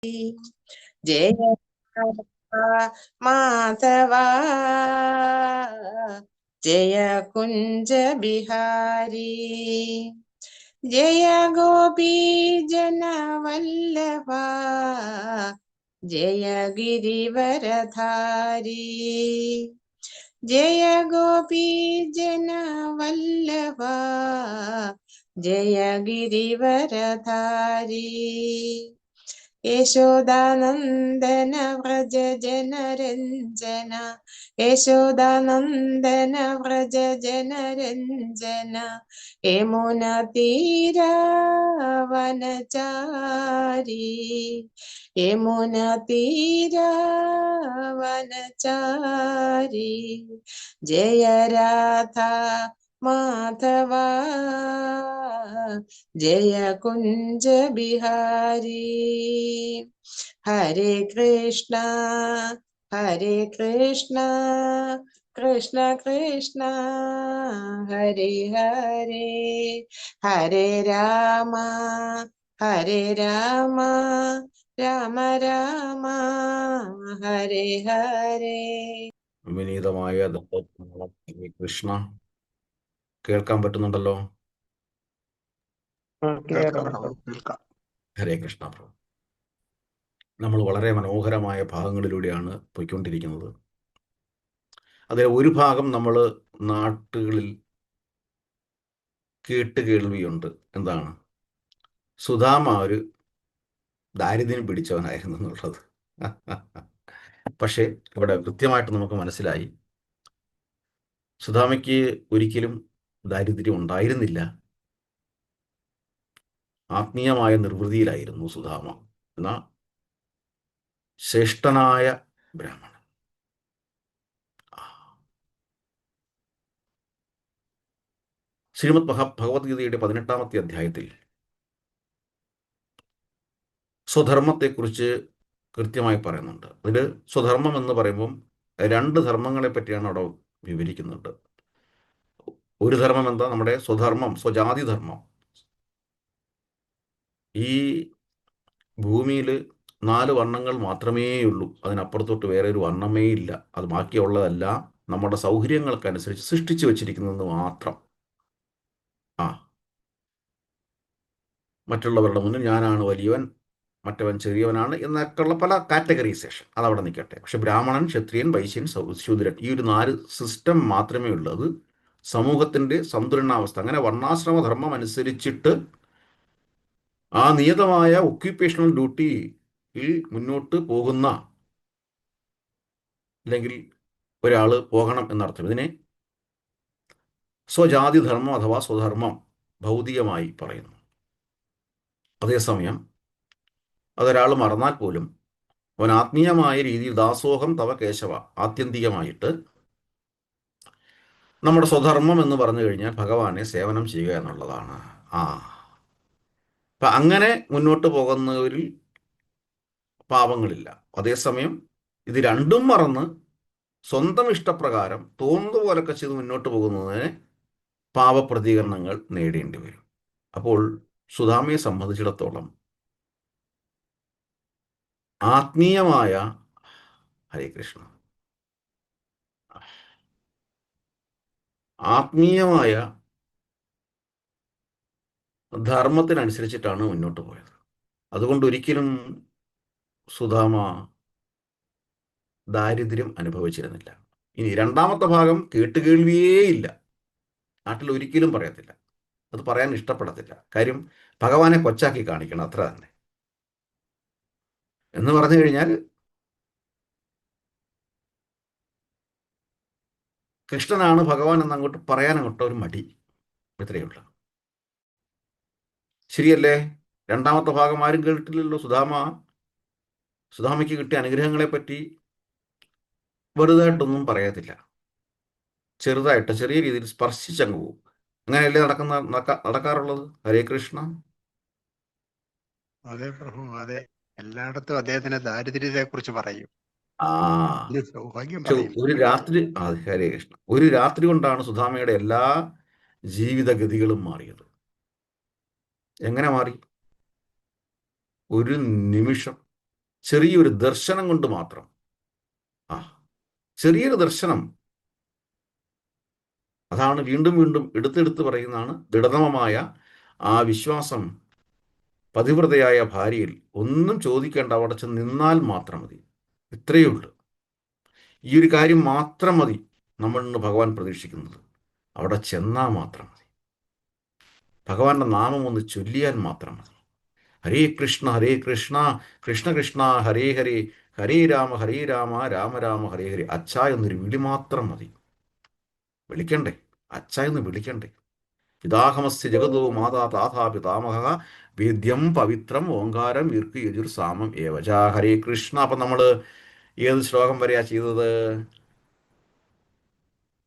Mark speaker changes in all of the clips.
Speaker 1: ജയ മാധവ ജയ കുഞ്ച ബിഹാരി ജയ ഗോപീ ജനവല്ലഭ ജയ ഗിരിവരധാരി ജയ ഗോപീ ജനവല്ലഭ ജയ ഗിരിവരധാരി യശോദാനന്ദന വ്രജ ജനരഞ്ജന യശോദാനന്ദന വ്രജ ജനരഞ്ജന യമുന തീരവനചാരി യമുന തീരവനചാരി ജയ രാധ മാധവ ജയ കുഞ്ച ബിഹാരി ഹരേ കൃഷ്ണ കൃഷ്ണ കൃഷ്ണ ഹരേ ഹരേ ഹരേ രാമ രാമ രാമ ഹരേ ഹരേ.
Speaker 2: വിനീതമായ കൃഷ്ണ കേൾക്കാൻ പറ്റുന്നുണ്ടല്ലോ? ഹരേ കൃഷ്ണ പ്രഭു. നമ്മൾ വളരെ മനോഹരമായ ഭാഗങ്ങളിലൂടെയാണ് പോയിക്കൊണ്ടിരിക്കുന്നത്. അതിൽ ഒരു ഭാഗം നമ്മൾ നാട്ടുകളിൽ കേൾവിയുണ്ട്. എന്താണ്? സുധാമ ഒരു ദാരിദ്ര്യം പിടിച്ചവനായിരുന്നു എന്നുള്ളത്. പക്ഷേ ഇവിടെ കൃത്യമായിട്ട് നമുക്ക് മനസ്സിലായി, സുധാമയ്ക്ക് ഒരിക്കലും ദാരിദ്ര്യം ഉണ്ടായിരുന്നില്ല. ആത്മീയമായ നിർവൃതിയിലായിരുന്നു സുധാമ എന്ന ശ്രേഷ്ഠനായ ബ്രാഹ്മണൻ. ശ്രീമദ് ഭഗവത്ഗീതയുടെ 18-ാമത്തെ അധ്യായത്തിൽ സ്വധർമ്മത്തെക്കുറിച്ച് കൃത്യമായി പറയുന്നുണ്ട്. അതിൽ സ്വധർമ്മം എന്ന് പറയുമ്പം 2 ധർമ്മങ്ങളെ പറ്റിയാണ് അവിടെ വിവരിക്കുന്നുണ്ട്. ഒരു ധർമ്മം എന്താ? നമ്മുടെ സ്വധർമ്മം, സ്വജാതി ധർമ്മം. ഈ ഭൂമിയിൽ 4 വർണ്ണങ്ങൾ മാത്രമേ ഉള്ളൂ. അതിനപ്പുറത്തോട്ട് വേറെ ഒരു വർണ്ണമേ ഇല്ല. അത് ബാക്കിയുള്ളതെല്ലാം നമ്മുടെ സൗകര്യങ്ങൾക്കനുസരിച്ച് സൃഷ്ടിച്ചു വച്ചിരിക്കുന്നത് മാത്രം. മറ്റുള്ളവരുടെ മുന്നിൽ ഞാനാണ് വലിയവൻ, മറ്റവൻ ചെറിയവനാണ് എന്നൊക്കെയുള്ള പല കാറ്റഗറൈസേഷൻ അതവിടെ നിൽക്കട്ടെ. പക്ഷെ ബ്രാഹ്മണൻ, ക്ഷത്രിയൻ, വൈശ്യൻ, ശൂദ്രൻ, ഈ ഒരു 4 സിസ്റ്റം മാത്രമേ ഉള്ളത്. സമൂഹത്തിൻ്റെ സന്തുലനാവസ്ഥ, അങ്ങനെ വർണ്ണാശ്രമധർമ്മം അനുസരിച്ചിട്ട് ആ നിയതമായ ഒക്യുപ്പേഷണൽ ഡ്യൂട്ടിയിൽ മുന്നോട്ട് പോകുന്ന, അല്ലെങ്കിൽ ഒരാൾ പോകണം എന്നർത്ഥം. ഇതിനെ സ്വജാതി ധർമ്മം അഥവാ സ്വധർമ്മം ഭൗതികമായി പറയുന്നു. അതേസമയം അതൊരാൾ മറന്നാൽ പോലും അവൻ ആത്മീയമായ രീതിയിൽ ദാസോഹം തവ കേശവ, ആത്യന്തികമായിട്ട് നമ്മുടെ സ്വധർമ്മം എന്ന് പറഞ്ഞു കഴിഞ്ഞാൽ ഭഗവാനെ സേവനം ചെയ്യുക എന്നുള്ളതാണ്. അപ്പം അങ്ങനെ മുന്നോട്ട് പോകുന്നവരിൽ പാപങ്ങളില്ല. അതേസമയം ഇത് രണ്ടും മറന്ന് സ്വന്തം ഇഷ്ടപ്രകാരം തോന്നുന്ന പോലൊക്കെ ചെയ്ത് മുന്നോട്ട് പോകുന്നതിന് പാപപ്രതീകരണങ്ങൾ നേടേണ്ടി വരും. അപ്പോൾ സുധാമയെ സംബന്ധിച്ചിടത്തോളം ആത്മീയമായ ഹരേ കൃഷ്ണ ആത്മീയമായ ധർമ്മത്തിനനുസരിച്ചിട്ടാണ് മുന്നോട്ട് പോയത്. അതുകൊണ്ട് ഒരിക്കലും സുധാമ ദാരിദ്ര്യം അനുഭവിച്ചിരുന്നില്ല. ഇനി 2-ാമത്തെ ഭാഗം കേട്ടുകേൾവിയേയില്ല. നാട്ടിൽ ഒരിക്കലും പറയത്തില്ല, അത് പറയാൻ ഇഷ്ടപ്പെടത്തില്ല. കാര്യം ഭഗവാനെ കൊച്ചാക്കി കാണിക്കണം, അത്ര തന്നെ. എന്ന് പറഞ്ഞു കഴിഞ്ഞാൽ കൃഷ്ണനാണ് ഭഗവാൻ എന്നങ്ങോട്ട് പറയാനങ്ങോട്ട് ഒരു മടി, ഇത്രയേ ഉള്ളൂ. ശരിയല്ലേ? 2-ാമത്തെ ഭാഗം ആരും കേട്ടില്ലല്ലോ. സുധാമയ്ക്ക് കിട്ടിയ അനുഗ്രഹങ്ങളെ പറ്റി വലുതായിട്ടൊന്നും പറയത്തില്ല. ചെറുതായിട്ട് ചെറിയ രീതിയിൽ സ്പർശിച്ചങ്ങ് പോകും. അങ്ങനെയല്ലേ നടക്കാറുള്ളത്? ഹരേ കൃഷ്ണ.
Speaker 3: അതെ പ്രഭു, അതെ. എല്ലായിടത്തും അദ്ദേഹത്തിന്റെ ദാരിദ്ര്യത്തെ കുറിച്ച് പറയും. സൗഭാഗ്യം പറയും.
Speaker 2: ഒരു രാത്രി, ഹരേ കൃഷ്ണ, ഒരു രാത്രി കൊണ്ടാണ് സുധാമയുടെ എല്ലാ ജീവിതഗതികളും മാറിയത്. എങ്ങനെ മാറി? ഒരു നിമിഷം ചെറിയൊരു ദർശനം കൊണ്ട് മാത്രം, ആ ചെറിയൊരു ദർശനം, അതാണ് വീണ്ടും വീണ്ടും എടുത്തെടുത്ത് പറയുന്നതാണ് ദൃഢതമമായ ആ വിശ്വാസം. പതിവ്രതയായ ഭാര്യയിൽ ഒന്നും ചോദിക്കേണ്ട, അവിടെ ചെന്ന് നിന്നാൽ മാത്രം മതി. ഇത്രയേ ഉള്ളൂ. ഈ ഒരു കാര്യം മാത്രം മതി നമ്മൾ ഇന്ന് ഭഗവാൻ പ്രതീക്ഷിക്കുന്നത്. അവിടെ ചെന്നാൽ മാത്രം മതി. ഭഗവാന്റെ നാമം ഒന്ന് ചൊല്ലിയാൽ മാത്രം മതി. ഹരേ കൃഷ്ണ കൃഷ്ണ കൃഷ്ണ ഹരേ ഹരേ, ഹരേ രാമ രാമ രാമ ഹരേ ഹരേ. അച്ഛ എന്നൊരു വിളി മാത്രം മതി. വിളിക്കണ്ടേ? അച്ഛ എന്ന് വിളിക്കണ്ടേ? പിതാഹമസ്യ ജഗതോ മാതാ താഥാ പിതാമഹ വേദ്യം പവിത്രം ഓങ്കാരം ഇർക്ക് യജുർ സാമം ഏവച. ഹരേ കൃഷ്ണ. അപ്പം നമ്മൾ ഏത് ശ്ലോകം വരെയാ ചെയ്തത്?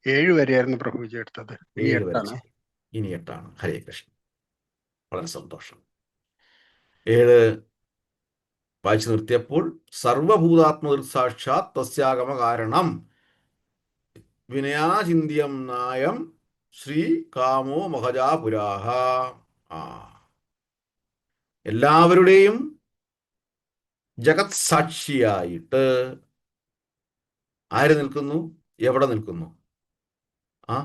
Speaker 3: 7 വരെയായിരുന്നു പ്രഭുജി എടുത്തത്. ഇനി
Speaker 2: 7 വരെ
Speaker 3: 8ആണ്.
Speaker 2: ചെയ്തു. ഇനി 8ആണ്. ഹരേ കൃഷ്ണ. വളരെ സന്തോഷം. 7 വായിച്ചു നിർത്തിയപ്പോൾ സർവഭൂതാത്മസാക്ഷാത് തസ്യാഗമ കാരണം വിനയാചിന്യം നായം ശ്രീ കാമോ മഹജാപുരാഹ. ആ എല്ലാവരുടെയും ജഗത് സാക്ഷിയായിട്ട് ആര് നിൽക്കുന്നു? എവിടെ നിൽക്കുന്നു? ആ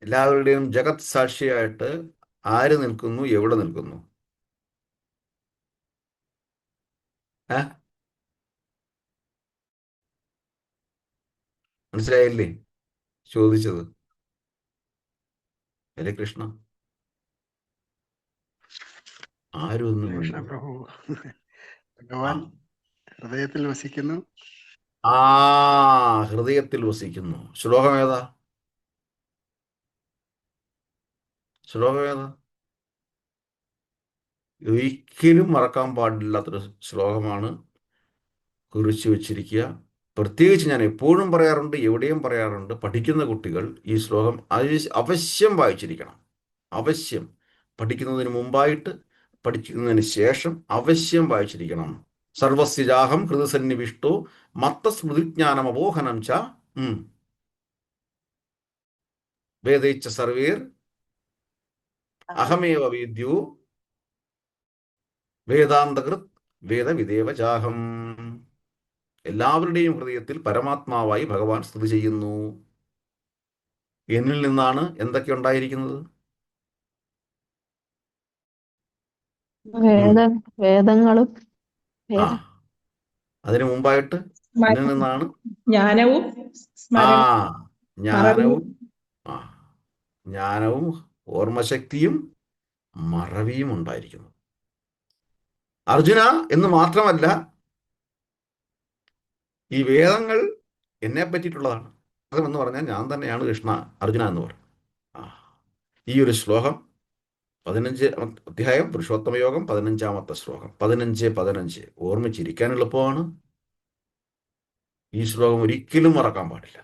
Speaker 2: എല്ലാവരുടെയും ജഗത് സാക്ഷിയായിട്ട് ആര് നിൽക്കുന്നു? എവിടെ നിൽക്കുന്നു? മനസ്സിലായില്ലേ ചോദിച്ചത്? ഹരേ കൃഷ്ണ. ആരും ഒന്നും
Speaker 3: കൃഷ്ണ
Speaker 2: വേണ്ട.
Speaker 3: പ്രഭു. ഭഗവാൻ ഹൃദയത്തിൽ വസിക്കുന്നു.
Speaker 2: ആ ഹൃദയത്തിൽ വസിക്കുന്നു. ശ്ലോകം ഏതാ? ശ്ലോകം ഏതാ? ഒരിക്കലും മറക്കാൻ പാടില്ലാത്തൊരു ശ്ലോകമാണ് കുറിച്ച് വെച്ചിരിക്കുക. പ്രത്യേകിച്ച് ഞാൻ എപ്പോഴും പറയാറുണ്ട്, എവിടെയും പറയാറുണ്ട്, പഠിക്കുന്ന കുട്ടികൾ ഈ ശ്ലോകം അവശ്യം വായിച്ചിരിക്കണം. അവശ്യം. പഠിക്കുന്നതിന് മുമ്പായിട്ട്, പഠിക്കുന്നതിന് ശേഷം അവശ്യം വായിച്ചിരിക്കണം. സർവസ്യജാഹം ഹൃദസന്നിവിഷ്ടോ മത്തസ്മൃതിജ്ഞാനമപോഹനം ച വേദൈച്ച സർവേർ അഹമേവ വേദ്യോ വേദാന്തകൃത് വേദവിദേവ ചാഹം. എല്ലാവരുടെയും ഹൃദയത്തിൽ പരമാത്മാവായി ഭഗവാൻ സ്ഥിതി ചെയ്യുന്നു. എന്നിൽ നിന്നാണ് എന്തൊക്കെ ഉണ്ടായിരിക്കുന്നത്?
Speaker 4: വേദങ്ങളും
Speaker 2: ആ അതിനു മുമ്പായിട്ട് എന്നിൽ നിന്നാണ്
Speaker 1: ജ്ഞാനവും
Speaker 2: ജ്ഞാനവും ജ്ഞാനവും ഓർമ്മശക്തിയും മറവിയും ഉണ്ടായിരിക്കുന്നു. അർജുന എന്ന് മാത്രമല്ല, ഈ വേദങ്ങൾ എന്നെ പറ്റിയിട്ടുള്ളതാണ്. എന്ന് പറഞ്ഞാൽ ഞാൻ തന്നെയാണ് കൃഷ്ണ, അർജുന എന്ന് പറയും. ഈ ഒരു ശ്ലോകം 15 അധ്യായം പുരുഷോത്തമയോഗം 15-ാമത്തെ ശ്ലോകം 15 ഓർമ്മിച്ചിരിക്കാൻ എളുപ്പമാണ്. ഈ ശ്ലോകം ഒരിക്കലും മറക്കാൻ പാടില്ല.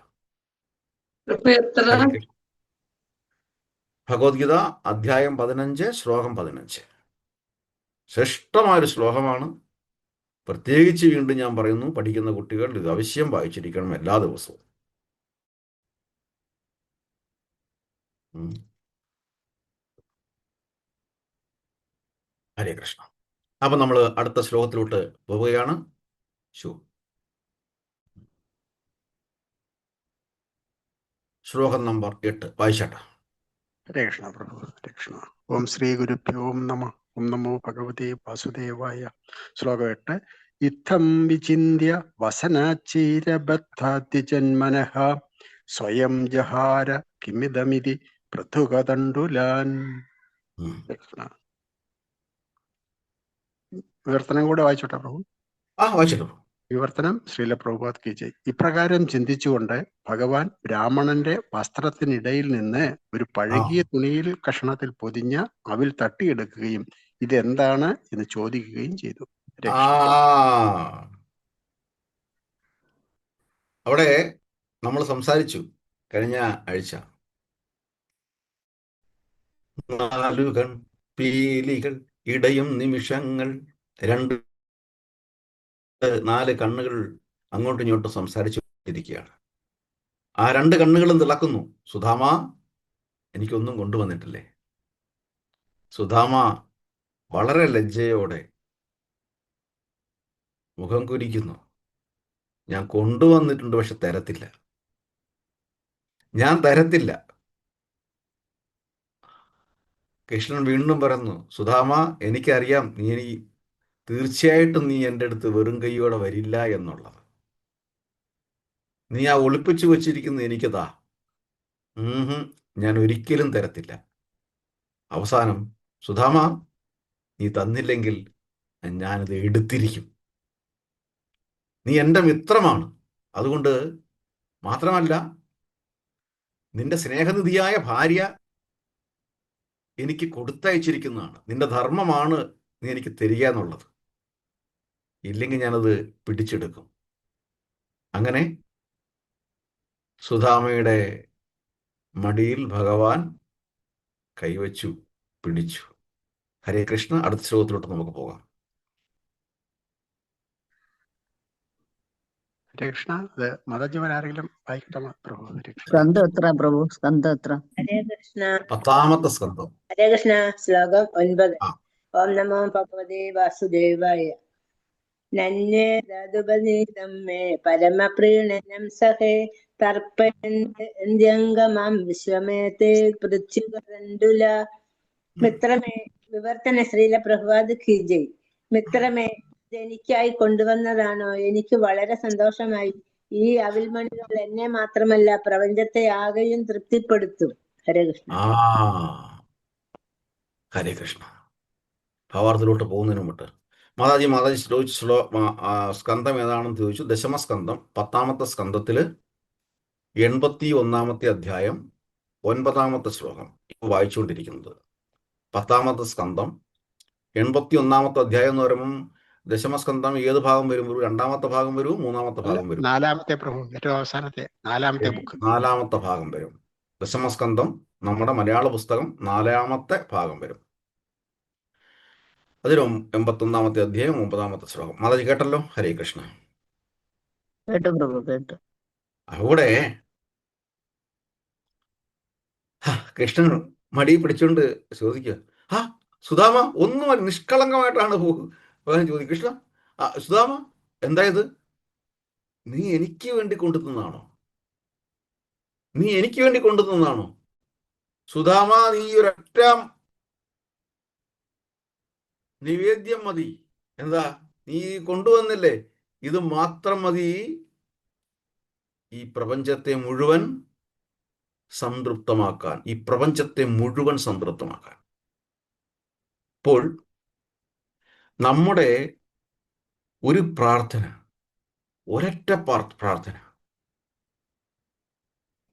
Speaker 2: ഭഗവത്ഗീത അധ്യായം 15 ശ്ലോകം 15 ശ്രേഷ്ഠമായൊരു ശ്ലോകമാണ്. പ്രത്യേകിച്ച് വീണ്ടും ഞാൻ പറയുന്നു, പഠിക്കുന്ന കുട്ടികൾ ഇത് അവശ്യം വായിച്ചിരിക്കണം എല്ലാ ദിവസവും. ഹരേ കൃഷ്ണ. അപ്പൊ നമ്മൾ അടുത്ത ശ്ലോകത്തിലോട്ട് പോവുകയാണ്. ശ്ലോകം നമ്പർ 8 വായിച്ചാട്ട.
Speaker 3: ഹരേ കൃഷ്ണ പ്രഭു. ഹരേ കൃഷ്ണ. ഓം ശ്രീ ഗുരുഭ്യോ നമഃ. ഓം നമോ ഭഗവതേ വാസുദേവായ. ശ്ലോകം 8. ഇത്തം വിചിന്യ വസനാചീരബദ്ധാദ്യജന്മനഃ സ്വയം ജഹാര കിമിദമിതി പൃഥുകതണ്ഡുലാൻ. വിവർത്തനം കൂടെ വായിച്ചോട്ടെ പ്രഭു.
Speaker 2: വായിച്ചോട്ടു.
Speaker 3: വിവർത്തനം ശ്രീല പ്രഭുപാദ് കി ജയ്. ഇപ്രകാരം ചിന്തിച്ചുകൊണ്ട് ഭഗവാൻ ബ്രാഹ്മണന്റെ വസ്ത്രത്തിനിടയിൽ നിന്ന് ഒരു പഴകിയ തുണിയിൽ കഷണത്തിൽ പൊതിഞ്ഞ അവിൽ തട്ടിയെടുക്കുകയും ഇതെന്താണ് എന്ന് ചോദിക്കുകയും ചെയ്തു.
Speaker 2: അവിടെ നമ്മൾ സംസാരിച്ചു കഴിഞ്ഞ ആഴ്ച. 4 പീലികൾ ഇടയും നിമിഷങ്ങൾ, 4 കണ്ണുകൾ അങ്ങോട്ടും ഇങ്ങോട്ടും സംസാരിച്ചുകൊണ്ടിരിക്കുകയാണ്. ആ 2 കണ്ണുകളും തിളക്കുന്നു. സുധാമ, എനിക്കൊന്നും കൊണ്ടുവന്നിട്ടില്ലേ? സുധാമ വളരെ ലജ്ജയോടെ മുഖം കുനിക്കുന്നു. ഞാൻ കൊണ്ടുവന്നിട്ടുണ്ട്, പക്ഷെ തരത്തില്ല. ഞാൻ തരത്തില്ല. കൃഷ്ണൻ വീണ്ടും പറയുന്നു, സുധാമ, എനിക്കറിയാം തീർച്ചയായിട്ടും നീ എൻ്റെ അടുത്ത് വെറും കൈയോടെ വരില്ല എന്നുള്ളത്. നീ ആ ഒളിപ്പിച്ചു വച്ചിരിക്കുന്നത് എനിക്കതാ. ഞാൻ ഒരിക്കലും തരത്തില്ല. അവസാനം, സുധാമ, നീ തന്നില്ലെങ്കിൽ ഞാനിത് എടുത്തിരിക്കും. നീ എൻ്റെ മിത്രമാണ്. അതുകൊണ്ട് മാത്രമല്ല, നിന്റെ സ്നേഹനിധിയായ ഭാര്യ എനിക്ക് കൊടുത്തയച്ചിരിക്കുന്നതാണ്. നിന്റെ ധർമ്മമാണ് നീ എനിക്ക് തരിക എന്നുള്ളത്. ഇല്ലെങ്കിൽ ഞാനത് പിടിച്ചെടുക്കും. അങ്ങനെ സുധാമയുടെ മടിയിൽ ഭഗവാൻ കൈവച്ചു, പിടിച്ചു. ഹരേ കൃഷ്ണ. അടുത്ത ശ്ലോകത്തിലോട്ട് നമുക്ക് പോകാം.
Speaker 3: ഹരേ കൃഷ്ണ. അത് മതജീവൻ ആരെങ്കിലും വായിക്കട്ടെ പ്രഭു? ഹരേ കൃഷ്ണ.
Speaker 4: സ്കന്ധം എത്ര പ്രഭു? സ്കന്ധം എത്ര?
Speaker 1: ഹരേ കൃഷ്ണ.
Speaker 2: 10ാമത്തെ സ്കന്ധം.
Speaker 1: ഹരേ കൃഷ്ണ. ശ്ലോകം 9.
Speaker 2: ആ.
Speaker 1: ഓം നമോ ഭഗവതേ വാസുദേവായ. നന്യേതദുപനീതം മേ പരമപ്രീണനം സഹേ തർപ്പയന്ത്യംഗമാം വിശ്വമേതേ പൃഥ്വികരണ്ടുല. മിത്രമേ, വിവർത്തന ശ്രീല പ്രഭുപാദ് കി ജയ്. മിത്രമേ, ഇത് എനിക്കായി കൊണ്ടുവന്നതാണോ? എനിക്ക് വളരെ സന്തോഷമായി. ഈ അവിൽമണികൾ എന്നെ മാത്രമല്ല പ്രപഞ്ചത്തെ ആകെയും തൃപ്തിപ്പെടുത്തും. ഹരേ കൃഷ്ണ.
Speaker 2: ഹരേ കൃഷ്ണ. ഭാവാർത്ഥത്തിലോട്ട് പോകുന്നതിന് മുമ്പ് മാതാജി ചോദിച്ചു, സ്കന്ധം ഏതാണെന്ന് ചോദിച്ചു. ദശമസ്കന്ധം, 10ാമത്തെ സ്കന്ധത്തില് 81ാമത്തെ അധ്യായം 9ാമത്തെ ശ്ലോകം വായിച്ചുകൊണ്ടിരിക്കുന്നത്. 10ാമത്തെ സ്കന്ധം 81ാമത്തെ അധ്യായം എന്ന് പറയുമ്പം ദശമസ്കന്ധം ഏത് ഭാഗം വരും? 2ാമത്തെ ഭാഗം വരും, 3ാമത്തെ ഭാഗം വരും?
Speaker 3: 4ാമത്തെ പ്രഭു, ഏറ്റവും അവസാനത്തെ 4ാമത്തെ ബുക്ക്.
Speaker 2: 4ാമത്തെ ഭാഗം വരും. ദശമസ്കന്ധം നമ്മുടെ മലയാള പുസ്തകം 4ാമത്തെ ഭാഗം വരും. അതിലും 81ാമത്തെ അധ്യായം 9ാമത്തെ ശ്ലോകം. മാതാജി കേട്ടല്ലോ? ഹരേ കൃഷ്ണ.
Speaker 4: കേട്ടു പ്രഭു, കേട്ടു.
Speaker 2: അവിടെ കൃഷ്ണൻ മടി പിടിച്ചുകൊണ്ട് ചോദിക്കുക, സുധാമ, ഒന്നും നിഷ്കളങ്കമായിട്ടാണ് ചോദിക്കും. കൃഷ്ണ, സുധാമ, എന്തായത്? നീ എനിക്ക് വേണ്ടി കൊണ്ടുതന്നാണോ? നീ എനിക്ക് വേണ്ടി കൊണ്ടുതന്നാണോ? സുധാമ, നീ ഒരൊറ്റ നിവേദ്യം മതി. എന്താ നീ കൊണ്ടുവന്നില്ലേ? ഇത് മാത്രം മതി ഈ പ്രപഞ്ചത്തെ മുഴുവൻ സംതൃപ്തമാക്കാൻ. ഈ പ്രപഞ്ചത്തെ മുഴുവൻ സംതൃപ്തമാക്കാൻ. അപ്പോൾ നമ്മുടെ ഒരു പ്രാർത്ഥന, ഒരൊറ്റ പ്രാർത്ഥന,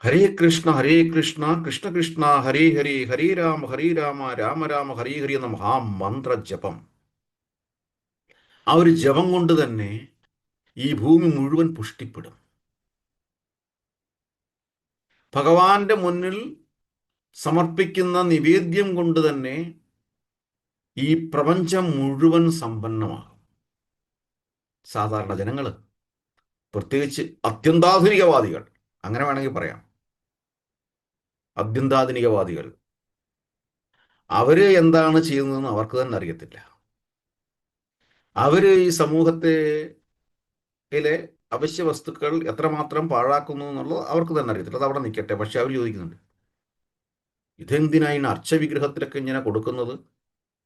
Speaker 2: ഹരേ കൃഷ്ണ ഹരേ കൃഷ്ണ കൃഷ്ണ കൃഷ്ണ ഹരേ ഹരേ ഹരേ രാമ രാമ രാമ ഹരേ ഹരി എന്ന മഹാമന്ത്ര ജപം, ആ ഒരു ജപം കൊണ്ട് തന്നെ ഈ ഭൂമി മുഴുവൻ പുഷ്ടിപ്പെടും. ഭഗവാന്റെ മുന്നിൽ സമർപ്പിക്കുന്ന നിവേദ്യം കൊണ്ട് തന്നെ ഈ പ്രപഞ്ചം മുഴുവൻ സമ്പന്നമാകും. സാധാരണ ജനങ്ങൾ, പ്രത്യേകിച്ച് അത്യന്താധുനികവാദികൾ, അങ്ങനെ വേണമെങ്കിൽ പറയാം, അത്യന്താധുനികവാദികൾ, അവര് എന്താണ് ചെയ്യുന്നതെന്ന് അവർക്ക് തന്നെ അറിയത്തില്ല. അവര് ഈ സമൂഹത്തിലെ അവശ്യ വസ്തുക്കൾ എത്രമാത്രം പാഴാക്കുന്നു എന്നുള്ളത് അവർക്ക് തന്നെ അറിയത്തില്ല. അത് അവിടെ നിൽക്കട്ടെ. പക്ഷെ അവർ ചോദിക്കുന്നുണ്ട്, ഇതെന്തിനാണ് അർച്ചവിഗ്രഹത്തിലൊക്കെ ഇങ്ങനെ കൊടുക്കുന്നത്?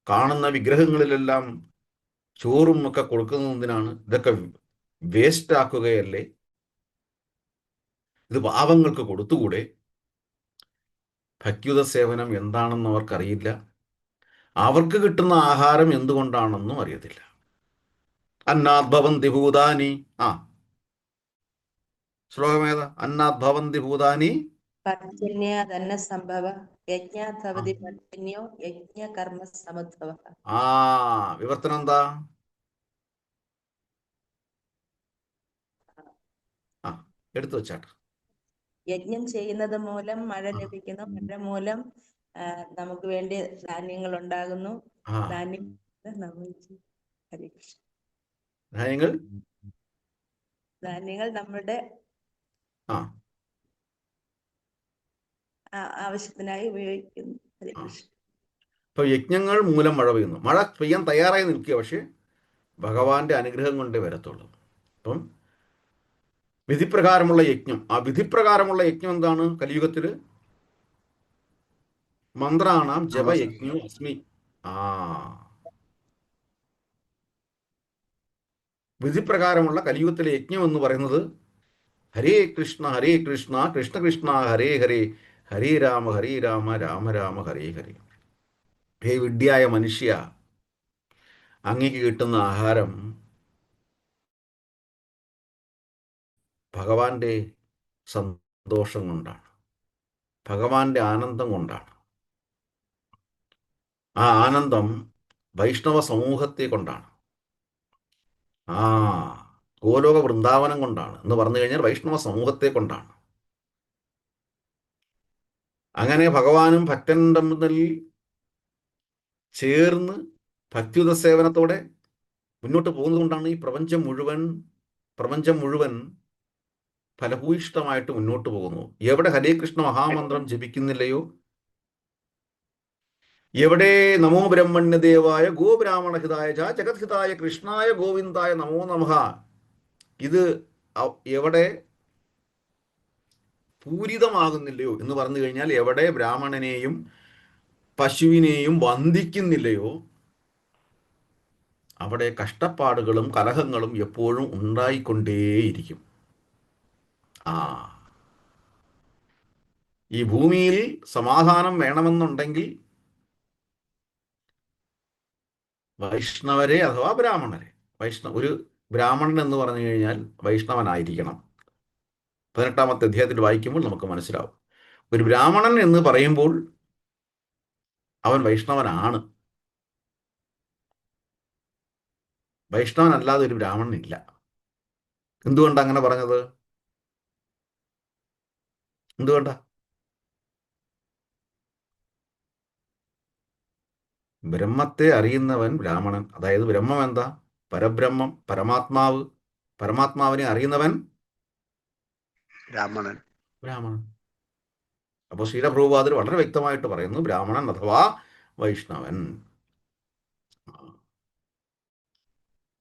Speaker 2: കാണുന്ന വിഗ്രഹങ്ങളിലെല്ലാം ചോറും ഒക്കെ കൊടുക്കുന്നത് എന്തിനാണ്? ഇതൊക്കെ വേസ്റ്റ് ആക്കുകയല്ലേ? ഇത് പാവങ്ങൾക്ക് കൊടുത്തുകൂടെ? ഭക്യുത സേവനം എന്താണെന്ന് അവർക്കറിയില്ല. അവർക്ക് കിട്ടുന്ന ആഹാരം എന്തുകൊണ്ടാണെന്നും അറിയത്തില്ല. അന്നാദ് ഭവന്തി ഭൂതാനി. ശ്ലോകമേത? അന്നാദ് ഭവന്തി ഭൂതാനി
Speaker 1: പർജന്യാദന്ന സംഭവ യജ്ഞാധവതി പർജന്യോ യജ്ഞ കർമ്മ സമുദ്ഭവ.
Speaker 2: വിവർത്തനം എന്താ? എടുത്തു വെച്ചാട്ട്.
Speaker 1: യജ്ഞം ചെയ്യുന്നത് മൂലം മഴ ലഭിക്കുന്നു. മഴ മൂലം നമുക്ക് വേണ്ടി ധാന്യങ്ങൾ ഉണ്ടാകുന്നു. ധാന്യങ്ങൾ നമ്മുടെ ആവശ്യത്തിനായി ഉപയോഗിക്കുന്നു.
Speaker 2: ഇപ്പൊ യജ്ഞങ്ങൾ മൂലം മഴ പെയ്യുന്നു. മഴ പെയ്യാൻ തയ്യാറായി നിൽക്കുക, പക്ഷെ ഭഗവാന്റെ അനുഗ്രഹം കൊണ്ടേ വരത്തുള്ളൂ. അപ്പം വിധിപ്രകാരമുള്ള യജ്ഞം, ആ വിധിപ്രകാരമുള്ള യജ്ഞം എന്താണ്? കലിയുഗത്തിൽ മന്ത്രാണാം ജപയജ്ഞോ അസ്മി. ആ വിധിപ്രകാരമുള്ള കലിയുഗത്തിലെ യജ്ഞം എന്ന് പറയുന്നത് ഹരേ കൃഷ്ണ കൃഷ്ണ കൃഷ്ണ ഹരേ ഹരേ, ഹരേ രാമ രാമ രാമ ഹരേ ഹരേ. ഹേ വിഡ്ഢിയായ മനുഷ്യ, അങ്ങേക്ക് കിട്ടുന്ന ആഹാരം ഭഗവാന്റെ സന്തോഷം കൊണ്ടാണ്, ഭഗവാന്റെ ആനന്ദം കൊണ്ടാണ്. ആ ആനന്ദം വൈഷ്ണവ സമൂഹത്തെ കൊണ്ടാണ്, ആ ഗോലോക വൃന്ദാവനം കൊണ്ടാണ് എന്ന് പറഞ്ഞു കഴിഞ്ഞാൽ വൈഷ്ണവ സമൂഹത്തെ കൊണ്ടാണ്. അങ്ങനെ ഭഗവാനും ഭക്തനും തമ്മിൽ ചേർന്ന് ഭക്തിയുത സേവനത്തോടെ മുന്നോട്ട് പോകുന്നത് കൊണ്ടാണ് ഈ പ്രപഞ്ചം മുഴുവൻ ഫലഭൂയിഷ്ടമായിട്ട് മുന്നോട്ട് പോകുന്നു. എവിടെ ഹരേ കൃഷ്ണ മഹാമന്ത്രം ജപിക്കുന്നില്ലയോ, എവിടെ നമോ ബ്രഹ്മണ്യദേവായ ഗോബ്രാഹ്മണഹിതായ ജഗദ്ഹിതായ കൃഷ്ണായ ഗോവിന്ദായ നമോ നമഃ, ഇത് എവിടെ പൂരിതമാകുന്നില്ലയോ എന്ന് പറഞ്ഞു കഴിഞ്ഞാൽ, എവിടെ ബ്രാഹ്മണനെയും പശുവിനെയും വന്ദിക്കുന്നില്ലയോ അവിടെ കഷ്ടപ്പാടുകളും കലഹങ്ങളും എപ്പോഴും ഉണ്ടായിക്കൊണ്ടേയിരിക്കും. ആ ഈ ഭൂമിയിൽ സമാധാനം വേണമെന്നുണ്ടെങ്കിൽ വൈഷ്ണവരെ അഥവാ ബ്രാഹ്മണരെ, ഒരു ബ്രാഹ്മണൻ എന്ന് പറഞ്ഞു കഴിഞ്ഞാൽ വൈഷ്ണവനായിരിക്കണം. 18-ാമത്തെ അധ്യായത്തിൽ വായിക്കുമ്പോൾ നമുക്ക് മനസ്സിലാവും. ഒരു ബ്രാഹ്മണൻ എന്ന് പറയുമ്പോൾ അവൻ വൈഷ്ണവനാണ്. വൈഷ്ണവനല്ലാതെ ഒരു ബ്രാഹ്മണനില്ല. എന്തുകൊണ്ടാണ് അങ്ങനെ പറഞ്ഞത്? എന്തുകൊണ്ടാ? ബ്രഹ്മത്തെ അറിയുന്നവൻ ബ്രാഹ്മണൻ. അതായത് ബ്രഹ്മം എന്താ? പരബ്രഹ്മം, പരമാത്മാവ്. പരമാത്മാവിനെ അറിയുന്നവൻ
Speaker 3: ബ്രാഹ്മണൻ.
Speaker 2: അപ്പോൾ ശ്രീലപ്രഭുപാദർ വളരെ വ്യക്തമായിട്ട് പറയുന്നു, ബ്രാഹ്മണൻ അഥവാ വൈഷ്ണവൻ.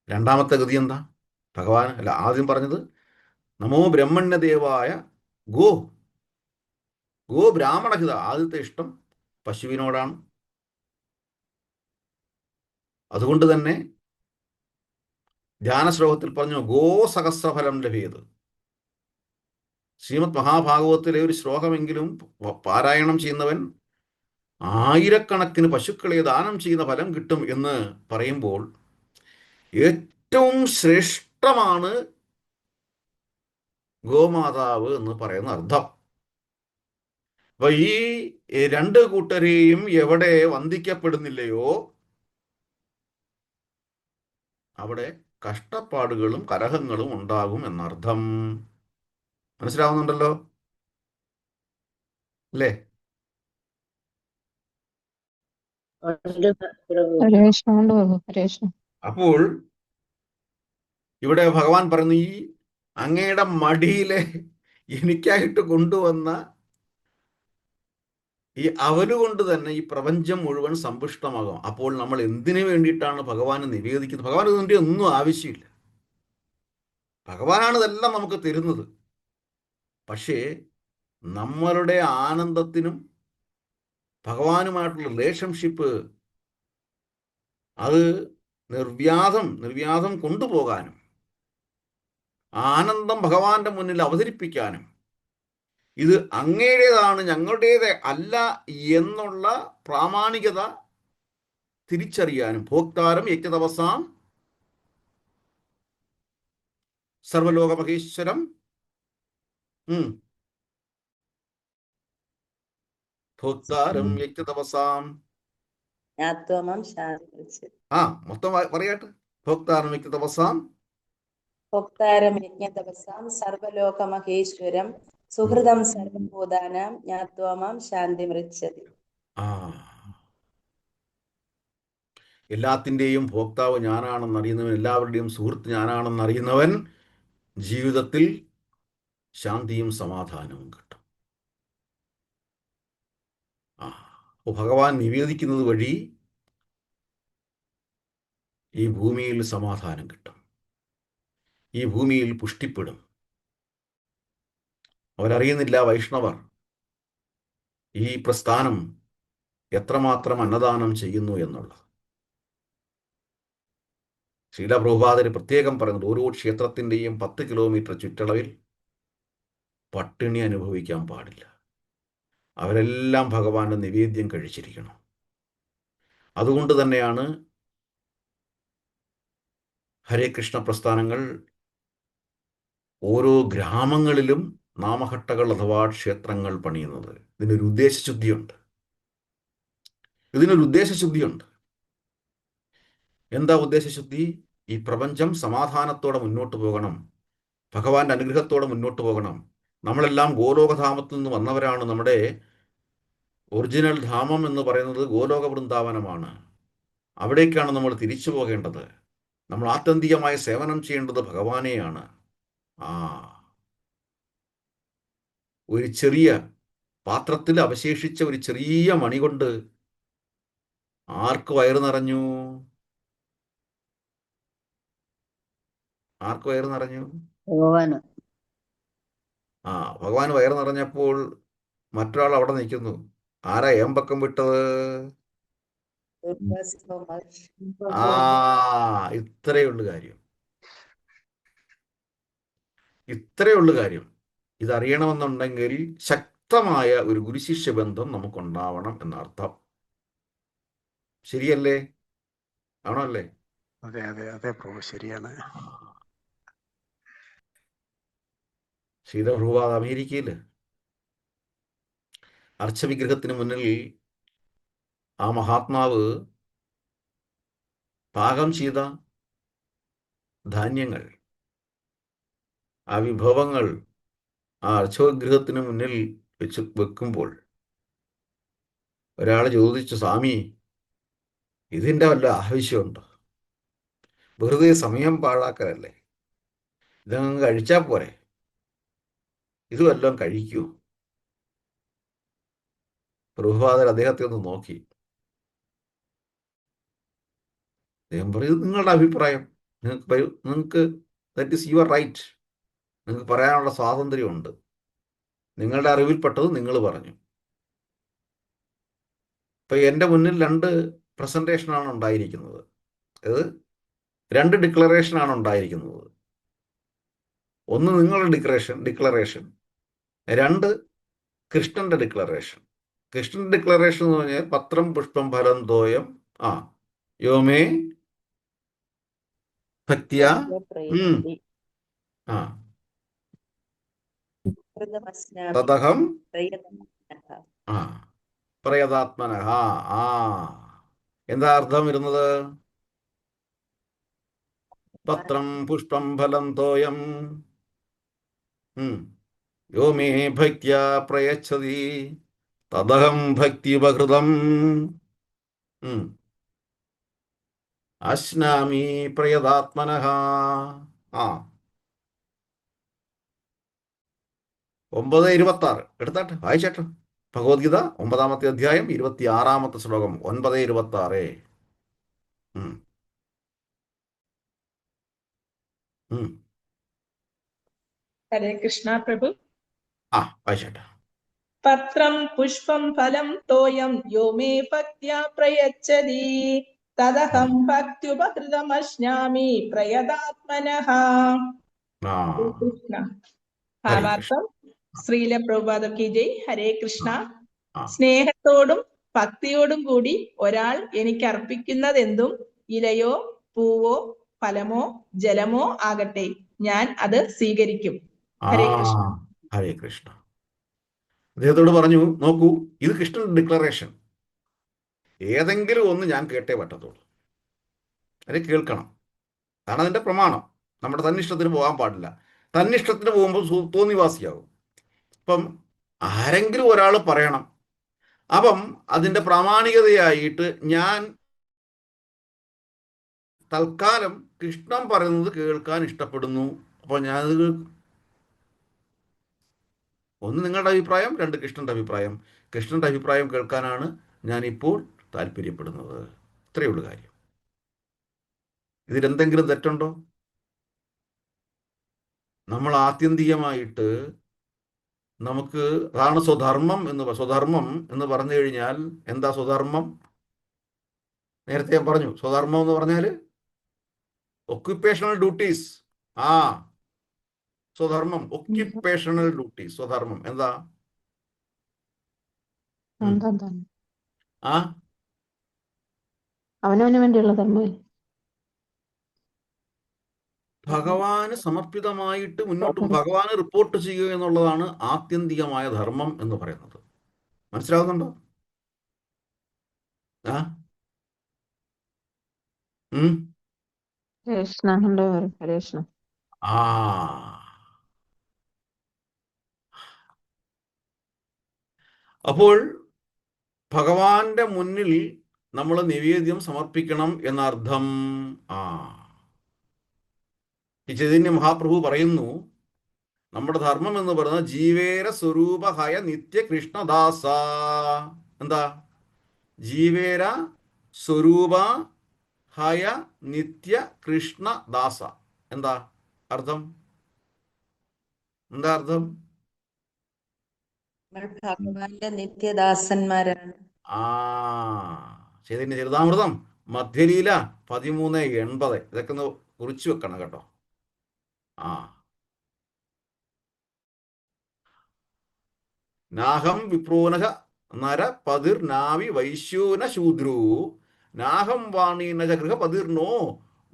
Speaker 2: രണ്ടാമത്തെ ഗതി എന്താ? ഭഗവാൻ ആദ്യം പറഞ്ഞത് നമോ ബ്രഹ്മണ്യദേവായ ഗോ ബ്രാഹ്മണഹിത. ആദ്യത്തെ ഇഷ്ടം പശുവിനോടാണ്. അതുകൊണ്ട് തന്നെ ധ്യാന ശ്ലോകത്തിൽ പറഞ്ഞു ഗോ സഹസ്രഫലം ലഭിയത്. ശ്രീമദ് മഹാഭാഗവത്തിലെ ഒരു ശ്ലോകമെങ്കിലും പാരായണം ചെയ്യുന്നവൻ ആയിരക്കണക്കിന് പശുക്കളെ ദാനം ചെയ്യുന്ന ഫലം കിട്ടും എന്ന് പറയുമ്പോൾ ഏറ്റവും ശ്രേഷ്ഠമാണ് ഗോമാതാവ് എന്ന് പറയുന്ന അർത്ഥം. അപ്പൊ ഈ രണ്ട് കൂട്ടരെയും എവിടെ വന്ദിക്കപ്പെടുന്നില്ലയോ അവിടെ കഷ്ടപ്പാടുകളും കലഹങ്ങളും ഉണ്ടാകും എന്നർത്ഥം. മനസ്സിലാവുന്നുണ്ടല്ലോ അല്ലേ? അപ്പോൾ ഇവിടെ ഭഗവാൻ പറഞ്ഞു, ഈ അങ്ങയുടെ മടിയിലെ എനിക്കായിട്ട് കൊണ്ടുവന്ന ഈ അവലുകൊണ്ട് തന്നെ ഈ പ്രപഞ്ചം മുഴുവൻ സമ്പുഷ്ടമാകും. അപ്പോൾ നമ്മൾ എന്തിനു വേണ്ടിയിട്ടാണ് ഭഗവാന് നിവേദിക്കുന്നത്? ഭഗവാൻ ഇതിൻ്റെ ഒന്നും ആവശ്യമില്ല. ഭഗവാനാണ് ഇതെല്ലാം നമുക്ക് തരുന്നത്. പക്ഷേ നമ്മളുടെ ആനന്ദത്തിനും ഭഗവാനുമായിട്ടുള്ള റിലേഷൻഷിപ്പ് അത് നിർവ്യാധം കൊണ്ടുപോകാനും ആനന്ദം ഭഗവാന്റെ മുന്നിൽ അവതരിപ്പിക്കാനും ഇത് അങ്ങയുടേതാണ് ഞങ്ങളുടേത് അല്ല എന്നുള്ള പ്രാമാണികത തിരിച്ചറിയാനും ഭോക്താരം യജ്ഞതപസാം സർവലോകമഹേശ്വരം ഭോക്താരം യജ്ഞതപസാം മൊത്തം പറയാട്ട്. ഭോക്താരം യജ്ഞതപസാം
Speaker 1: ഭോക്താരം യജ്ഞതപസാം സർവലോകമഹേശ്വരം സുഹൃതം സർവഭൂതാനാം ജ്ഞാത്വാമാം ശാന്തി മൃച്ഛതി.
Speaker 2: എല്ലാത്തിൻ്റെയും ഭോക്താവ് ഞാനാണെന്ന് അറിയുന്നവൻ, എല്ലാവരുടെയും സുഹൃത്ത് ഞാനാണെന്ന് അറിയുന്നവൻ ജീവിതത്തിൽ ശാന്തിയും സമാധാനവും കിട്ടും. ഭഗവാൻ നിവേദിക്കുന്നത് വഴി ഈ ഭൂമിയിൽ സമാധാനം കിട്ടും, ഈ ഭൂമിയിൽ പുഷ്ടിപ്പെടും. അവരറിയുന്നില്ല, വൈഷ്ണവർ, ഈ പ്രസ്ഥാനം എത്രമാത്രം അന്നദാനം ചെയ്യുന്നു എന്നുള്ളത്. ശ്രീല പ്രഭുപാദര് പ്രത്യേകം പറയുന്നത്, ഓരോ ക്ഷേത്രത്തിൻ്റെയും 10 കിലോമീറ്റർ ചുറ്റളവിൽ പട്ടിണി അനുഭവിക്കാൻ പാടില്ല. അവരെല്ലാം ഭഗവാന്റെ നിവേദ്യം കഴിച്ചിരിക്കണം. അതുകൊണ്ട് തന്നെയാണ് ഹരേ കൃഷ്ണ പ്രസ്ഥാനങ്ങൾ ഓരോ ഗ്രാമങ്ങളിലും നാമഘട്ടകൾ അഥവാ ക്ഷേത്രങ്ങൾ പണിയുന്നത്. ഇതിനൊരു ഉദ്ദേശശുദ്ധിയുണ്ട്. എന്താ ഉദ്ദേശശുദ്ധി? ഈ പ്രപഞ്ചം സമാധാനത്തോടെ മുന്നോട്ട് പോകണം, ഭഗവാന്റെ അനുഗ്രഹത്തോടെ മുന്നോട്ട് പോകണം. നമ്മളെല്ലാം ഗോലോകധാമത്തിൽ നിന്ന് വന്നവരാണ്. നമ്മുടെ ഒറിജിനൽ ധാമം എന്ന് പറയുന്നത് ഗോലോക വൃന്ദാവനമാണ്. അവിടേക്കാണ് നമ്മൾ തിരിച്ചു പോകേണ്ടത്. നമ്മൾ ആത്യന്തികമായി സേവനം ചെയ്യേണ്ടത് ഭഗവാനെയാണ്. ഒരു ചെറിയ പാത്രത്തിൽ അവശേഷിച്ച ഒരു ചെറിയ മണി കൊണ്ട് ആർക്ക് വയറ് നിറഞ്ഞു?
Speaker 4: ഭഗവാന്.
Speaker 2: ഭഗവാൻ വയറ് നിറഞ്ഞപ്പോൾ മറ്റൊരാൾ അവിടെ നിൽക്കുന്നു. ആരാ ഏമ്പക്കം വിട്ടത്? ഇത്രയുള്ളു കാര്യം. ഇതറിയണമെന്നുണ്ടെങ്കിൽ ശക്തമായ ഒരു ഗുരുശിഷ്യ ബന്ധം നമുക്കുണ്ടാവണം എന്നർത്ഥം. ശരിയല്ലേ? ആണോ അല്ലേ?
Speaker 3: അതെ അതെ അതെ പ്രഭു, ശരിയാണ്.
Speaker 2: ശ്രീധർഭൂപാദ് അമേരിക്കയിൽ അർച്ചവിഗ്രഹത്തിന് മുന്നിൽ ആ മഹാത്മാവ് പാകം ചെയ്ത ധാന്യങ്ങൾ, ആ വിഭവങ്ങൾ ആ അർച്ചവിഗ്രഹത്തിന് മുന്നിൽ വെക്കുമ്പോൾ ഒരാൾ ചോദിച്ചു, സ്വാമി, ഇതിൻ്റെ വല്ല ആവശ്യമുണ്ടോ? വെറുതെ സമയം പാഴാക്കലല്ലേ, ഇതങ്ങ് കഴിച്ചാൽ പോരെ, ഇത് വല്ലതും കഴിക്കൂ? പ്രഭുപാദർ അദ്ദേഹത്തെ ഒന്ന് നോക്കി. അദ്ദേഹം പറയും, നിങ്ങളുടെ അഭിപ്രായം, നിങ്ങൾക്ക് ദാറ്റ് ഈസ് യുവർ റൈറ്റ്, നിങ്ങൾക്ക് പറയാനുള്ള സ്വാതന്ത്ര്യമുണ്ട്. നിങ്ങളുടെ അറിവിൽപ്പെട്ടത് നിങ്ങൾ പറഞ്ഞു. ഇപ്പം എൻ്റെ മുന്നിൽ 2 പ്രസൻറ്റേഷനാണ് ഉണ്ടായിരിക്കുന്നത്. അത് 2 ഡിക്ലറേഷനാണ് ഉണ്ടായിരിക്കുന്നത്. ഒന്ന് നിങ്ങളുടെ ഡിക്ലറേഷൻ, 2 കൃഷ്ണന്റെ ഡിക്ലറേഷൻ. കൃഷ്ണന്റെ ഡിക്ലറേഷൻ എന്ന് പറഞ്ഞാൽ പത്രം പുഷ്പം ഫലം തോയം യോമേ ഭക്തിയ തദഹം പ്രയതാത്മനഃ. എന്താ അർത്ഥം വരുന്നത്? പത്രം പുഷ്പം ഫലം തോയം യോ മേ ഭക്ത്യാ പ്രയച്ഛതി തദഹം ഭക്തി ഉപഹൃതം അശ്നാമി പ്രയതാത്മനഃ. 9:26 എടുത്താട്ടെ, വായിച്ചാട്ടെ. ഭഗവത്ഗീത 9-ാമത്തെ അധ്യായം 26-ാമത്തെ ശ്ലോകം. 9:26.
Speaker 5: ഹരേ കൃഷ്ണ പ്രഭു.
Speaker 2: വായിച്ചാട്ടെ.
Speaker 5: പത്രം പുഷ്പം ഫലം തോയം യോ മേ ഭക്ത്യാ പ്രയച്ഛതി തദഹം ഭക്ത്യുപഹൃതമശ്നാമി പ്രയതാത്മനഃ. കൃഷ്ണ ഭാവാർത്ഥം. ശ്രീല പ്രഭുപാദ കി ജയ്. ഹരേ കൃഷ്ണ. സ്നേഹത്തോടും ഭക്തിയോടും കൂടി ഒരാൾ എനിക്ക് അർപ്പിക്കുന്നതെന്തും ഇലയോ പൂവോ ഫലമോ ജലമോ ആകട്ടെ, ഞാൻ അത് സ്വീകരിക്കും. ഹരേ കൃഷ്ണ.
Speaker 2: ഹരേ കൃഷ്ണ. അദ്ദേഹത്തോട് പറഞ്ഞു, നോക്കൂ, ഇത് കൃഷ്ണന്റെ ഡിക്ലറേഷൻ. ഏതെങ്കിലും ഒന്ന് ഞാൻ കേട്ടേ പറ്റത്തുള്ളൂ, അത് കേൾക്കണം. അതാണ് അതിൻ്റെ പ്രമാണം. നമ്മുടെ തന്നിഷ്ടത്തിന് പോകാൻ പാടില്ല. തന്നിഷ്ടത്തിന് പോകുമ്പോൾ തോന്നിവാസിയാകും. അപ്പം ആരെങ്കിലും ഒരാൾ പറയണം. അപ്പം അതിൻ്റെ പ്രാമാണികതയായിട്ട് ഞാൻ തൽക്കാലം കൃഷ്ണൻ പറയുന്നത് കേൾക്കാൻ ഇഷ്ടപ്പെടുന്നു. അപ്പോൾ ഞാനത്, ഒന്ന് നിങ്ങളുടെ അഭിപ്രായം, 2 കൃഷ്ണൻ്റെ അഭിപ്രായം. കൃഷ്ണൻ്റെ അഭിപ്രായം കേൾക്കാനാണ് ഞാനിപ്പോൾ താല്പര്യപ്പെടുന്നത്. ഇത്രയേ ഉള്ളൂ കാര്യം. ഇതിലെന്തെങ്കിലും തെറ്റുണ്ടോ? നമ്മൾ ആത്യന്തികമായിട്ട് നമുക്ക് അതാണ് സ്വധർമ്മം സ്വധർമ്മം എന്ന് പറഞ്ഞു കഴിഞ്ഞാൽ എന്താ സ്വധർമ്മം? നേരത്തെ ഞാൻ പറഞ്ഞു, സ്വധർമ്മം എന്ന് പറഞ്ഞാൽ ഒക്യുപ്പേഷണൽ ഡ്യൂട്ടീസ്. ആ സ്വധർമ്മം, ഒക്യുപ്പേഷണൽ ഡ്യൂട്ടീസ്, സ്വധർമ്മം എന്താ? ആ
Speaker 6: അവനവന് വേണ്ടിയുള്ള ധർമ്മം.
Speaker 2: ഭഗവാന് സമർപ്പിതമായിട്ട് മുന്നോട്ട് ഭഗവാന് റിപ്പോർട്ട് ചെയ്യുക എന്നുള്ളതാണ് ആത്യന്തികമായ ധർമ്മം എന്ന് പറയുന്നത്. മനസ്സിലാകുന്നുണ്ടോ? ആ
Speaker 6: കൃഷ്ണ.
Speaker 2: ആ അപ്പോൾ ഭഗവാന്റെ മുന്നിൽ നമ്മൾ നിവേദ്യം സമർപ്പിക്കണം എന്നർത്ഥം. ആ ഈ ചൈതന്യ മഹാപ്രഭു പറയുന്നു, നമ്മുടെ ധർമ്മം എന്ന് പറയുന്നത് ജീവേര സ്വരൂപഹയ നിത്യ കൃഷ്ണദാസ. എന്താ? ജീവേര സ്വരൂപ ഹയ നിത്യ കൃഷ്ണദാസ. എന്താ അർത്ഥം? എന്താ അർത്ഥം?
Speaker 1: ഭഗവാന്റെ നിത്യദാസന്മാരാണ്.
Speaker 2: ആ ചൈതന്യ ചരിതാമൃതം മധ്യലീല 13:80. ഇതൊക്കെ ഒന്ന് കുറിച്ചു വെക്കണം കേട്ടോ. ആ നാഹം വിപ്രോനഹ നര പതിർ നാവി വൈശ്യൂന ശൂദ്രൂ നാഹം വാണീന ഗൃഹപതിർനോ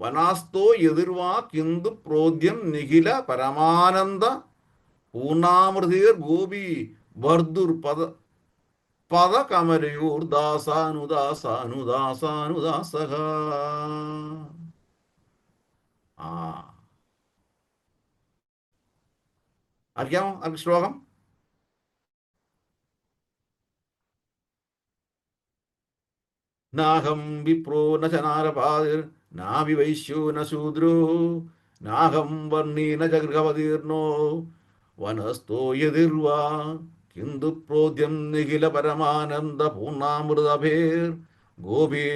Speaker 2: വനാസ്തോ എതിർവാ കിന്തു പ്രോദ്യം നിഖില പരമാനന്ദ പൂർണാമൃതീർ ഗോപി ബർദുർ പദ കമലയൂർ ദാസാനുദാസാനുദാസാനുദാസഹ. ആ അറിയാമോ ആ ശ്ലോകം? നാഹം വിപ്രോ നാരപാതിർ നാവി വൈശ്യോ ന ശൂദ്രോ നാഹം വർണ്ണീന ഗൃഹപതീർണോ വനസ്തോ യതിർവാ കിന്തു പ്രോദ്യം നിഖില പരമാനന്ദ പൂർണാമൃതഭേർ ഗോപീ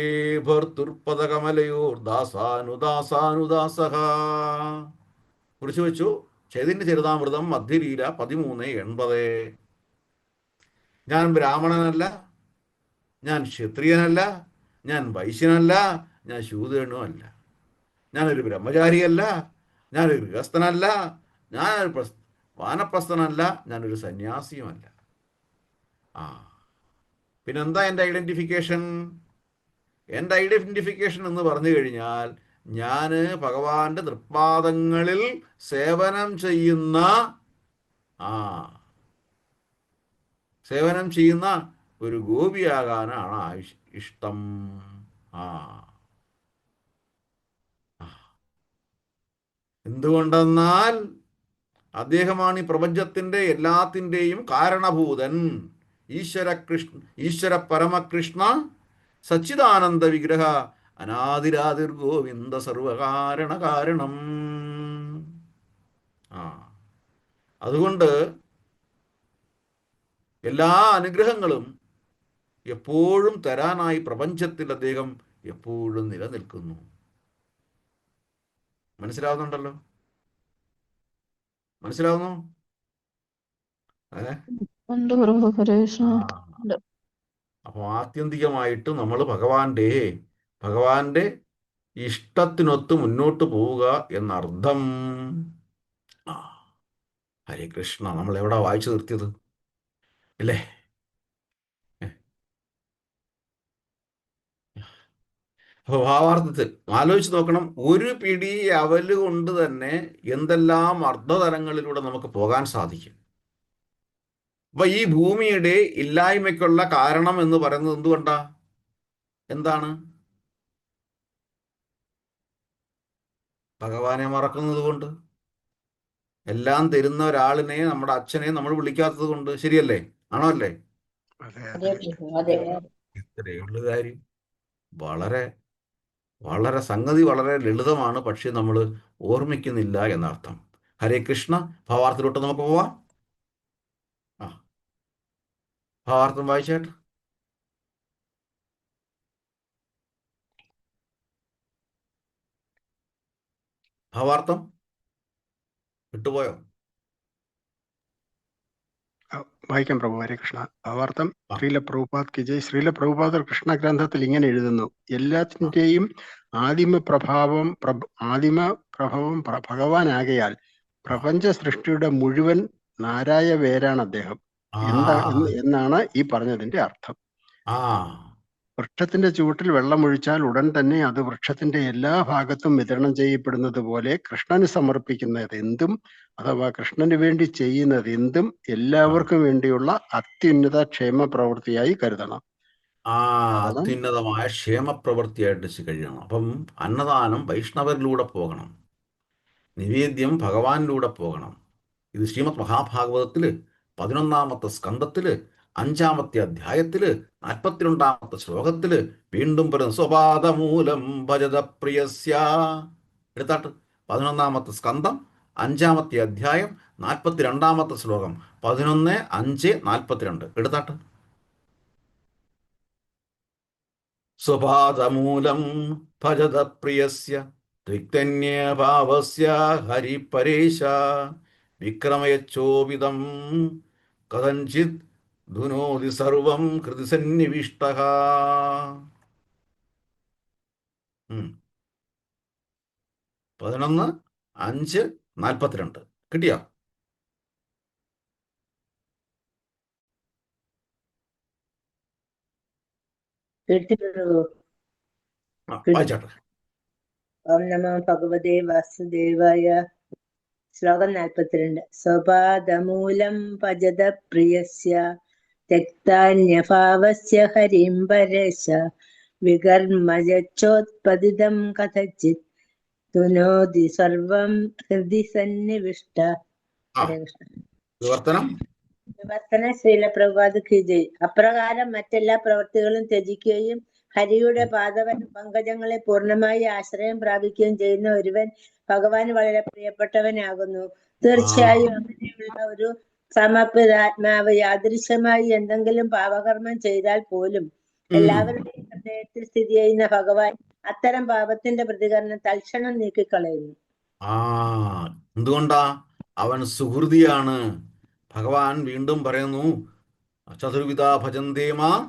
Speaker 2: ഭർത്തുർപദകമലയോർ ദാസാനുദാസാനുദാസഹ. കുറിച്ചു വെച്ചു. ചൈതന്യ ചരിതാമൃതം മധ്യലീല 13:80. ഞാൻ ബ്രാഹ്മണനല്ല, ഞാൻ ക്ഷത്രിയനല്ല, ഞാൻ വൈശ്യനല്ല, ഞാൻ ശൂദ്രനും അല്ല, ഞാനൊരു ബ്രഹ്മചാരിയല്ല, ഞാനൊരു ഗൃഹസ്ഥനല്ല, ഞാനൊരു വാനപ്രസ്ഥനല്ല, ഞാനൊരു സന്യാസിയുമല്ല. ആ പിന്നെന്താ എൻ്റെ ഐഡൻറ്റിഫിക്കേഷൻ? എൻ്റെ ഐഡൻറ്റിഫിക്കേഷൻ എന്ന് പറഞ്ഞു കഴിഞ്ഞാൽ ഞാൻ ഭഗവാന്റെ തൃപ്പാദങ്ങളിൽ സേവനം ചെയ്യുന്ന ഒരു ഗോപിയാകാനാണ് ഇഷ്ടം. എന്തുകൊണ്ടെന്നാൽ അദ്ദേഹമാണ് ഈ പ്രപഞ്ചത്തിൻ്റെ എല്ലാത്തിൻ്റെയും കാരണഭൂതൻ. ഈശ്വര പരമകൃഷ്ണ സച്ചിദാനന്ദ വിഗ്രഹ അനാദിരാതിർ ഗോവിന്ദ സർവകാരണ കാരണം. അതുകൊണ്ട് എല്ലാ അനുഗ്രഹങ്ങളും എപ്പോഴും തരാനായി പ്രപഞ്ചത്തിൽ അദ്ദേഹം എപ്പോഴും നിലനിൽക്കുന്നു. മനസ്സിലാവുന്നുണ്ടല്ലോ? മനസ്സിലാവുന്നു? അപ്പോൾ ആത്യന്തികമായിട്ട് നമ്മൾ ഭഗവാന്റെ ഇഷ്ടത്തിനൊത്ത് മുന്നോട്ട് പോവുക എന്നർത്ഥം. ഹരേ കൃഷ്ണ. നമ്മൾ എവിടെ വായിച്ചു നിർത്തിയത് അല്ലേ? അപ്പോൾ ഭാവാർത്ഥത്തിൽ ആലോചിച്ച് നോക്കണം. ഒരു പിടി അവല് കൊണ്ട് തന്നെ എന്തെല്ലാം അർത്ഥതലങ്ങളിലൂടെ നമുക്ക് പോകാൻ സാധിക്കും. അപ്പൊ ഈ ഭൂമിയുടെ ഇല്ലായ്മയ്ക്കുള്ള കാരണം എന്ന് പറയുന്നത് എന്തുകൊണ്ടാ? എന്താണ്? ഭഗവാനെ മറക്കുന്നത് കൊണ്ട്. എല്ലാം തരുന്ന ഒരാളിനെ, നമ്മുടെ അച്ഛനെ നമ്മൾ വിളിക്കാത്തത് കൊണ്ട്. ശരിയല്ലേ? ആണോ അല്ലേ? ഇത്രയുള്ള കാര്യം. വളരെ വളരെ സംഗതി വളരെ ലളിതമാണ്, പക്ഷെ നമ്മൾ ഓർമ്മിക്കുന്നില്ല എന്നർത്ഥം. ഹരേ കൃഷ്ണ. ഭാവാർത്ഥത്തിലോട്ട് നമുക്ക് പോവാം. ഭാവാർത്ഥം വായിച്ചേട്ട്. ഭാവാർത്ഥം വിട്ടുപോയോ?
Speaker 3: വായിക്കാം പ്രഭു. ഹരേ കൃഷ്ണ. ഭാവാർത്ഥം.
Speaker 2: ആ
Speaker 3: ശ്രീല പ്രഭുപാദ് കി ജയ്. ശ്രീല പ്രഭുപാദർ കൃഷ്ണ ഗ്രന്ഥത്തിൽ ഇങ്ങനെ എഴുതുന്നു:
Speaker 2: ആ
Speaker 3: എല്ലാത്തിന്റെയും ആദിമ പ്രഭാവം ഭഗവാനാകയാൽ
Speaker 2: ആ
Speaker 3: പ്രപഞ്ച സൃഷ്ടിയുടെ മുഴുവൻ നാരായ വേരാണ് അദ്ദേഹം
Speaker 2: ആ
Speaker 3: എന്നാണ് ഈ പറഞ്ഞതിന്റെ അർത്ഥം.
Speaker 2: ആ
Speaker 3: വൃക്ഷത്തിന്റെ ചുവട്ടിൽ വെള്ളമൊഴിച്ചാൽ ഉടൻ തന്നെ അത് വൃക്ഷത്തിന്റെ എല്ലാ ഭാഗത്തും വിതരണം ചെയ്യപ്പെടുന്നത് പോലെ കൃഷ്ണന് സമർപ്പിക്കുന്നത് എന്തും അഥവാ കൃഷ്ണന് വേണ്ടി ചെയ്യുന്നത് എന്തും
Speaker 2: ആ
Speaker 3: എല്ലാവർക്കും വേണ്ടിയുള്ള അത്യുന്നത ക്ഷേമ പ്രവൃത്തിയായി കരുതണം.
Speaker 2: ആ
Speaker 3: കാരണം
Speaker 2: അത്യുന്നതമായ ക്ഷേമപ്രവൃത്തിയായിട്ട് കഴിയണം. അപ്പം അന്നദാനം വൈഷ്ണവരിലൂടെ പോകണം, നിവേദ്യം ഭഗവാനിലൂടെ പോകണം. ഇത് ശ്രീമദ് മഹാഭാഗവതത്തില് 11-ാമത്തെ സ്കന്ധത്തില് 5-ാമത്തെ അധ്യായത്തില് 42-ാമത്തെ ശ്ലോകത്തില് വീണ്ടും പറയുന്നു: സ്വപാദമൂലം ഭജത പ്രിയസ്യ. എടുത്താട്ട് 11-ാമത്തെ സ്കന്ധം 5-ാമത്തെ അധ്യായം 42-ാമത്തെ ശ്ലോകം 11:5:42 എടുത്താട്ട്. സ്വപാദമൂലം ഭജത പ്രിയസ്യ ത്രിക്തന്യഭാവസ്യ ഹരിപരേശ വിക്രമയച്ചോവിതം കഥഞ്ചിത് ധുനോതി സർവം ഹൃദി സന്നിവിഷ്ടഃ. 11:5:42 കിട്ടിയോ?
Speaker 4: കേട്ടു പ്രഭു.
Speaker 2: വായിച്ചാട്ടെ.
Speaker 4: ഓം നമോ ഭഗവതേ വാസുദേവായ. ശ്ലോകം 42. സ്വപാദമൂലം ഭജത പ്രിയസ്യ ത്യക്താന്യഭാവസ്യ ഹരിം പരേശ വികർമ്മജോത്പതിതം കഥചിത് തുനോതി സർവം ഹൃദി സന്നിവിഷ്ട.
Speaker 2: ആ
Speaker 4: ഹരേ കൃഷ്ണ.
Speaker 2: വിവർത്തനം.
Speaker 4: വിവർത്തന ശ്രീല പ്രഭുപാദ് കി ജയ്. അപ്രകാരം മറ്റെല്ലാ പ്രവൃത്തികളും ത്യജിക്കുകയും ഹരിയുടെ പങ്കജങ്ങളെ പൂർണ്ണമായി ആശ്രയം പ്രാപിക്കുകയും ചെയ്യുന്ന ഒരുവൻ ഭഗവാന് വളരെ പ്രിയപ്പെട്ടവനാകുന്നു. തീർച്ചയായും അങ്ങനെയുള്ള ഒരു സമർപ്പിതാത്മാവ് യാദൃശ്യമായി എന്തെങ്കിലും പാപകർമ്മം ചെയ്താൽ പോലും എല്ലാവരുടെയും ഹൃദയത്തിൽ സ്ഥിതി ചെയ്യുന്ന ഭഗവാൻ അത്തരം പാപത്തിന്റെ പ്രതികരണം തൽക്ഷണം നീക്കിക്കളയുന്നു.
Speaker 2: എന്തുകൊണ്ടാ? അവൻ സുഹൃതിയാണ്. ഭഗവാൻ വീണ്ടും പറയുന്നു: ചതുർവിധ ഭജന്തേ മാം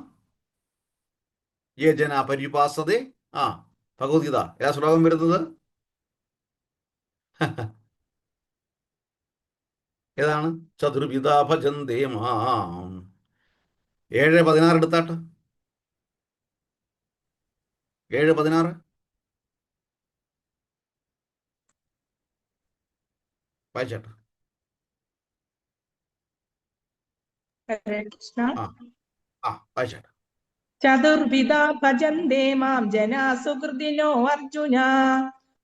Speaker 2: യേ ജന പരിപാസതേ. ഭഗവത്ഗീത ഏതാ ശ്ലോകം വരുന്നത്? ഏതാണ്? ചതുർവിധ ഭജന്തേ മാം. 7:16 എടുത്താട്ട്. 7:16 വായിച്ചാട്ട്.
Speaker 5: ഹരേ കൃഷ്ണ.
Speaker 2: വായിച്ചാട്ട്.
Speaker 5: ചതുർവിധ ഭജന്തേ മാം ജനാ സുകൃതിനോ അർജുന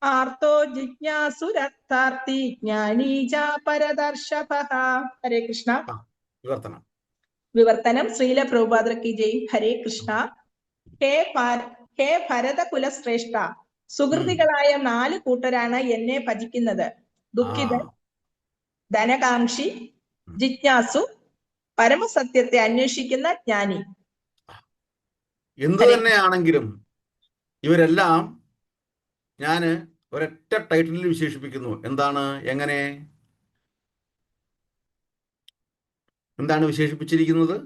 Speaker 5: ആർത്തോ ജിജ്ഞാസുരർത്ഥാർത്ഥി ജ്ഞാനീ ച പരദർശഭഃ. ഹരേ കൃഷ്ണ.
Speaker 2: വിവർത്തനം.
Speaker 5: വിവർത്തനം ശ്രീല പ്രഭുപാദർ കി ജയ്. ഹരേ കൃഷ്ണ. ഹേ ഭരത കുലശ്രേഷ്ഠ, സുഹൃതികളായ 4 കൂട്ടരാണ് എന്നെ ഭജിക്കുന്നത്: ദുഃഖിതൻ, ധനകാംക്ഷി, ജിജ്ഞാസു, പരമസത്യത്തെ അന്വേഷിക്കുന്ന ജ്ഞാനി.
Speaker 2: എന്തു തന്നെയാണെങ്കിലും ഇവരെല്ലാം ഞാൻ ഒരൊറ്റ ടൈറ്റിലിൽ വിശേഷിപ്പിക്കുന്നു. എന്താണ്? എങ്ങനെ? എന്താണ് വിശേഷിപ്പിച്ചിരിക്കുന്നത്?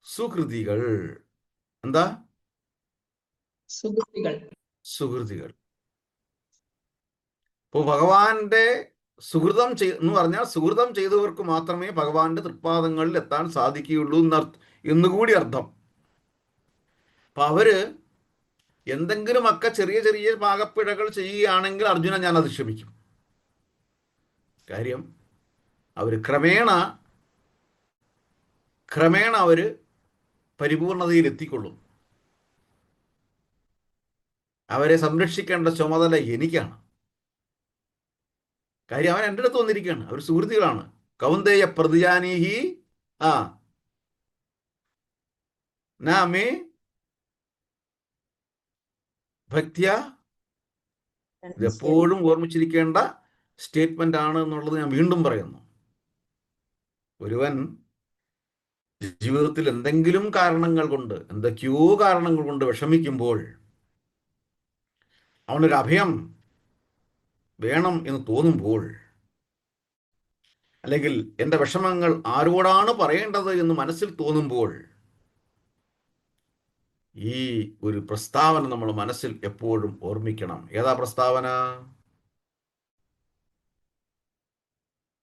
Speaker 2: സുഹൃതികൾ. എന്താ? സുഹൃതികൾ. ഇപ്പോൾ ഭഗവാന്റെ സുഹൃതം എന്ന് പറഞ്ഞാൽ സുഹൃതം ചെയ്തവർക്ക് മാത്രമേ ഭഗവാന്റെ തൃപ്പാദങ്ങളിൽ എത്താൻ സാധിക്കുകയുള്ളൂ എന്നുകൂടി അർത്ഥം. അപ്പൊ അവര് എന്തെങ്കിലുമൊക്കെ ചെറിയ ചെറിയ പാകപ്പിഴകൾ ചെയ്യുകയാണെങ്കിൽ അർജുന ഞാൻ അത് ക്ഷമിക്കും. കാര്യം അവർ ക്രമേണ അവര് പരിപൂർണതയിൽ എത്തിക്കൊള്ളും. അവരെ സംരക്ഷിക്കേണ്ട ചുമതല എനിക്കാണ്. കാര്യം അവൻ എൻ്റെ അടുത്ത് വന്നിരിക്കുകയാണ്. അവർ സുഹൃത്തുക്കളാണ്. കൗന്ദേയ പ്രതിജാനീഹി നാമേ ഭക്തിയ. ഇതെപ്പോഴും ഓർമ്മിച്ചിരിക്കേണ്ട സ്റ്റേറ്റ്മെന്റ് ആണ് എന്നുള്ളത് ഞാൻ വീണ്ടും പറയുന്നു. ഒരുവൻ ജീവിതത്തിൽ എന്തെങ്കിലും കാരണങ്ങൾ കൊണ്ട് വിഷമിക്കുമ്പോൾ അവനൊരു അഭയം വേണം എന്ന് തോന്നുമ്പോൾ, അല്ലെങ്കിൽ എൻ്റെ വിഷമങ്ങൾ ആരോടാണ് പറയേണ്ടത് എന്ന് മനസ്സിൽ തോന്നുമ്പോൾ, ഈ ഒരു പ്രസ്താവന നമ്മൾ മനസ്സിൽ എപ്പോഴും ഓർമ്മിക്കണം. ഏതാ പ്രസ്താവന?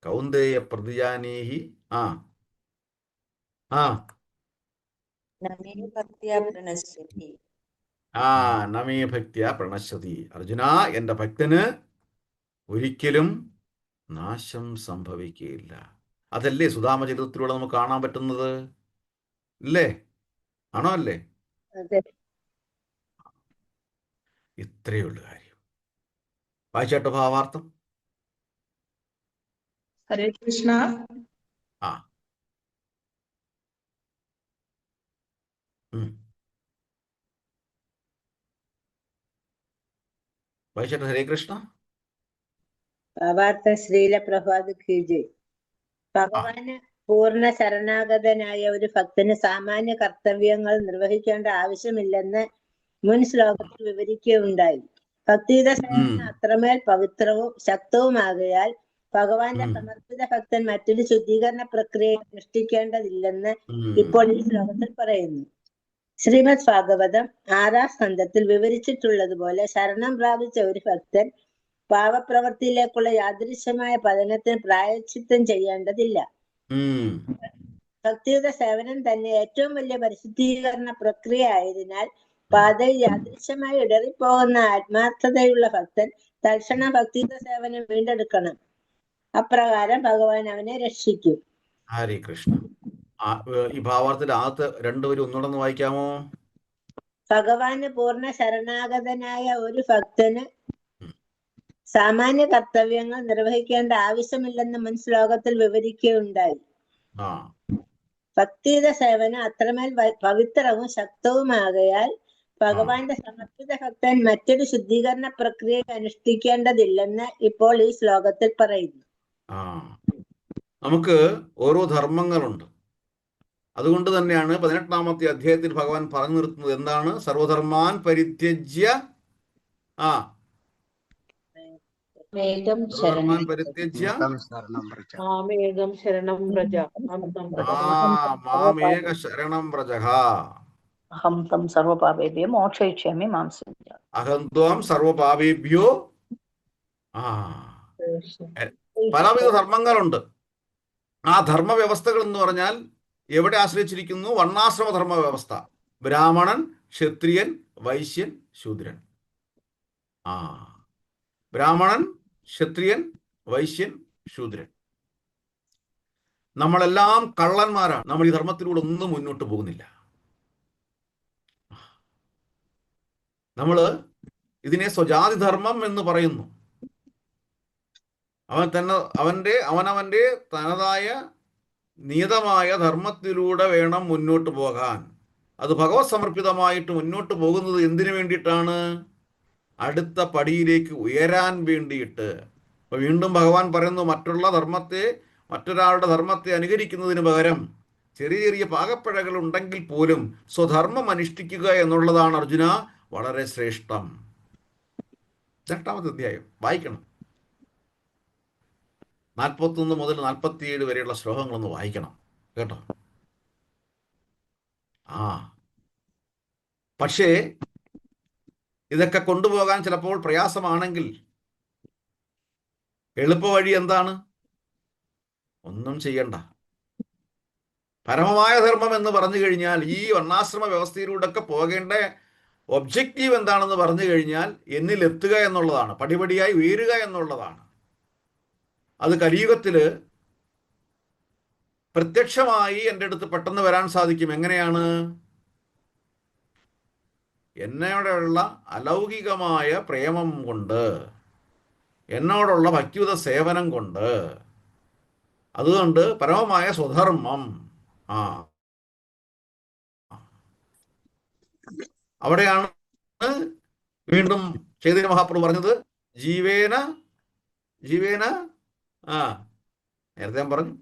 Speaker 2: കൗന്ദേയ പ്രതിജാനീഹി ആ ആ
Speaker 1: നമേ ഭക്ത്യാ പ്രണശ്യതി.
Speaker 2: നമേ ഭക്തിയ പ്രണശ്യതി. അർജുന, എൻ്റെ ഭക്തന് ഒരിക്കലും നാശം സംഭവിക്കുകയില്ല. അതല്ലേ സുധാമചരിതത്തിലൂടെ നമുക്ക് കാണാൻ പറ്റുന്നത്? ഇല്ലേ? ആണോ അല്ലേ?
Speaker 4: അതെ.
Speaker 2: ഇത്രയേ ഉള്ളൂ കാര്യം. വായിച്ചാട്ടോ ഭാവാർത്ഥം.
Speaker 5: ഹരേ കൃഷ്ണ.
Speaker 2: ആ വായിച്ചാട്ടോ. ഹരേ കൃഷ്ണ.
Speaker 4: ഭാവാർത്ഥം ശ്രീല പ്രഭാത് കി ജയ്. ഭഗവാന് പൂർണ്ണ ശരണാഗതനായ ഒരു ഭക്തന് സാമാന്യ കർത്തവ്യങ്ങൾ നിർവഹിക്കേണ്ട ആവശ്യമില്ലെന്ന് മുൻ ശ്ലോകത്തിൽ വിവരിക്കുകയുണ്ടായി. ഭക്തിയുത സേവന അത്രമേൽ പവിത്രവും ശക്തവുമാകയാൽ ഭഗവാന്റെ സമർപ്പിത ഭക്തൻ മറ്റൊരു ശുദ്ധീകരണ പ്രക്രിയ അനുഷ്ഠിക്കേണ്ടതില്ലെന്ന് ഇപ്പോൾ ഈ ശ്ലോകത്തിൽ പറയുന്നു. ശ്രീമദ് ഭാഗവതം 6-ാം സ്കന്ധത്തിൽ വിവരിച്ചിട്ടുള്ളതുപോലെ ശരണം പ്രാപിച്ച ഒരു ഭക്തൻ പാവപ്രവൃത്തിയിലേക്കുള്ള യാദൃശ്യമായ പതനത്തിന് പ്രായശ്ചിത്തം ചെയ്യേണ്ടതില്ല. ഭക്തിയുത സേവനം തന്നെ ഏറ്റവും വലിയ പരിശുദ്ധീകരണ പ്രക്രിയ ആയതിനാൽ പാതയിൽ യാദൃശ്യമായി ഇടറിപ്പോകുന്ന ആത്മാർത്ഥതയുള്ള ഭക്തൻ തൽക്ഷണം ഭക്തിയുത സേവനം വീണ്ടെടുക്കണം. അപ്രകാരം ഭഗവാൻ അവനെ രക്ഷിക്കും.
Speaker 2: ഹരേ കൃഷ്ണ. ഈ ഭാവാർത്ഥത്തിന്റെ ആദ്യത്തെ രണ്ടുപേരും ഒന്നുകൂടെ വായിക്കാമോ?
Speaker 4: ഭഗവാന് പൂർണ്ണ ശരണാഗതനായ ഒരു ഭക്തന് സാമാന്യ കർത്തവ്യങ്ങൾ നിർവഹിക്കേണ്ട ആവശ്യമില്ലെന്ന് മുൻ ശ്ലോകത്തിൽ വിവരിക്കുകയുണ്ടായി. ഭക്തിയുത സേവനം അത്രമേൽ പവിത്രവും ശക്തവുമാകയാൽ ഭഗവാന്റെ സമർപ്പിത ഭക്തൻ മറ്റൊരു ശുദ്ധീകരണ പ്രക്രിയ അനുഷ്ഠിക്കേണ്ടതില്ലെന്ന് ഇപ്പോൾ ഈ ശ്ലോകത്തിൽ പറയുന്നു.
Speaker 2: നമുക്ക് ഓരോ ധർമ്മങ്ങളുണ്ട്. അതുകൊണ്ട് തന്നെയാണ് 18-ാമത്തെ അധ്യായത്തിൽ ഭഗവാൻ പറഞ്ഞു നിർത്തുന്നത് എന്താണ്? സർവധർമാൻ പരിത്യജ്യ മാമേക ശരണം വ്രജഃ
Speaker 7: അഹം ത്വം സർവപാപേഭ്യോ മോക്ഷയിഷ്യാമി മാം ശരണം.
Speaker 2: അഹം ത്വം സർവപാപേഭ്യോ. പലവിധ ധർമ്മങ്ങളുണ്ട്. ആ ധർമ്മ വ്യവസ്ഥകൾ എന്ന് പറഞ്ഞാൽ എവിടെ ആശ്രയിച്ചിരിക്കുന്നു? വർണ്ണാശ്രമ ധർമ്മ വ്യവസ്ഥ. ബ്രാഹ്മണൻ, ക്ഷത്രിയൻ, വൈശ്യൻ, ശൂദ്രൻ. ബ്രാഹ്മണൻ, ക്ഷത്രിയൻ, വൈശ്യൻ, ശൂദ്രൻ. നമ്മളെല്ലാം കള്ളന്മാരാണ്. നമ്മൾ ഈ ധർമ്മത്തിലൂടെ ഒന്നും മുന്നോട്ട് പോകുന്നില്ല. നമ്മൾ ഇതിനെ സ്വജാതി ധർമ്മം എന്ന് പറയുന്നു. അവനവന്റെ തനതായ നിയതമായ ധർമ്മത്തിലൂടെ വേണം മുന്നോട്ട് പോകാൻ. അത് ഭഗവത് സമർപ്പിതമായിട്ട് മുന്നോട്ട് പോകുന്നത് എന്തിനു വേണ്ടിയിട്ടാണ്? അടുത്ത പടിയിലേക്ക് ഉയരാൻ വേണ്ടിയിട്ട്. അപ്പൊ വീണ്ടും ഭഗവാൻ പറയുന്നു, മറ്റൊരാളുടെ ധർമ്മത്തെ അനുകരിക്കുന്നതിന് പകരം ചെറിയ ചെറിയ പാകപ്പിഴകൾ ഉണ്ടെങ്കിൽ പോലും സ്വധർമ്മം അനുഷ്ഠിക്കുക എന്നുള്ളതാണ് അർജുന വളരെ ശ്രേഷ്ഠം. 8-ാമത്തെ അധ്യായം വായിക്കണം. 41 മുതൽ 47 വരെയുള്ള ശ്ലോകങ്ങളൊന്ന് വായിക്കണം കേട്ടോ. പക്ഷേ ഇതൊക്കെ കൊണ്ടുപോകാൻ ചിലപ്പോൾ പ്രയാസമാണെങ്കിൽ എളുപ്പവഴി എന്താണ്? ഒന്നും ചെയ്യണ്ട. പരമമായ ധർമ്മം എന്ന് പറഞ്ഞു കഴിഞ്ഞാൽ ഈ വർണ്ണാശ്രമ വ്യവസ്ഥയിലൂടെ ഒക്കെ പോകേണ്ട ഒബ്ജക്റ്റീവ് എന്താണെന്ന് പറഞ്ഞു കഴിഞ്ഞാൽ എന്നിൽ എത്തുക എന്നുള്ളതാണ്. പടിപടിയായി ഉയരുക എന്നുള്ളതാണ്. അത് കലിയുഗത്തിൽ പ്രത്യക്ഷമായി എൻ്റെ അടുത്ത് പെട്ടെന്ന് വരാൻ സാധിക്കും. എങ്ങനെയാണ്? എന്നോടുള്ള അലൗകികമായ പ്രേമം കൊണ്ട്, എന്നോടുള്ള ഭക്തിയുത സേവനം കൊണ്ട്. അതുകൊണ്ട് പരമമായ സ്വധർമ്മം. അവിടെയാണ് വീണ്ടും ചൈതന്യ മഹാപ്രഭു പറഞ്ഞത് ജീവേന നേരത്തെ ഞാൻ പറഞ്ഞു.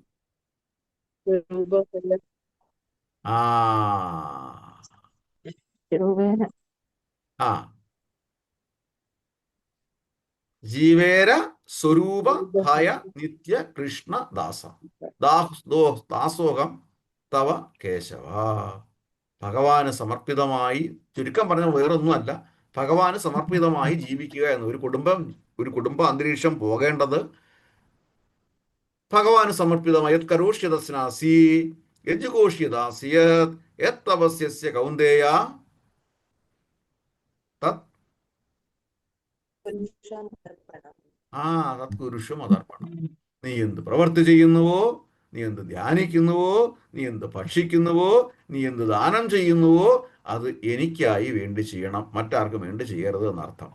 Speaker 2: ജീവേര സ്വരൂപ ഹയ നിത്യ കൃഷ്ണ ദാസ ദാസോഹം തവ കേശവ. ഭഗവാന് സമർപ്പിതമായി, ചുരുക്കം പറഞ്ഞ വേറൊന്നുമല്ല, ഭഗവാന് സമർപ്പിതമായി ജീവിക്കുക എന്ന്. ഒരു കുടുംബ അന്തരീക്ഷം പോകേണ്ടത് ഭഗവാന് സമർപ്പിതമായി. യത് കരോഷ്യതസ്നാസി യജുഘോഷ്യദാസി യത് തപസ്യസ്യ കൗന്ദേയ തത്
Speaker 1: പുരുഷമർപ്പണം.
Speaker 2: തത് കുരുഷം അതർപ്പണം. നീ എന്ത് പ്രവൃത്തി ചെയ്യുന്നുവോ, നീ എന്ത് ധ്യാനിക്കുന്നുവോ, നീ എന്ത് ഭക്ഷിക്കുന്നുവോ, നീ എന്ത് ദാനം ചെയ്യുന്നുവോ, അത് എനിക്കായി വേണ്ടി ചെയ്യണം, മറ്റാർക്കും വേണ്ടി ചെയ്യരുത് എന്നർത്ഥം.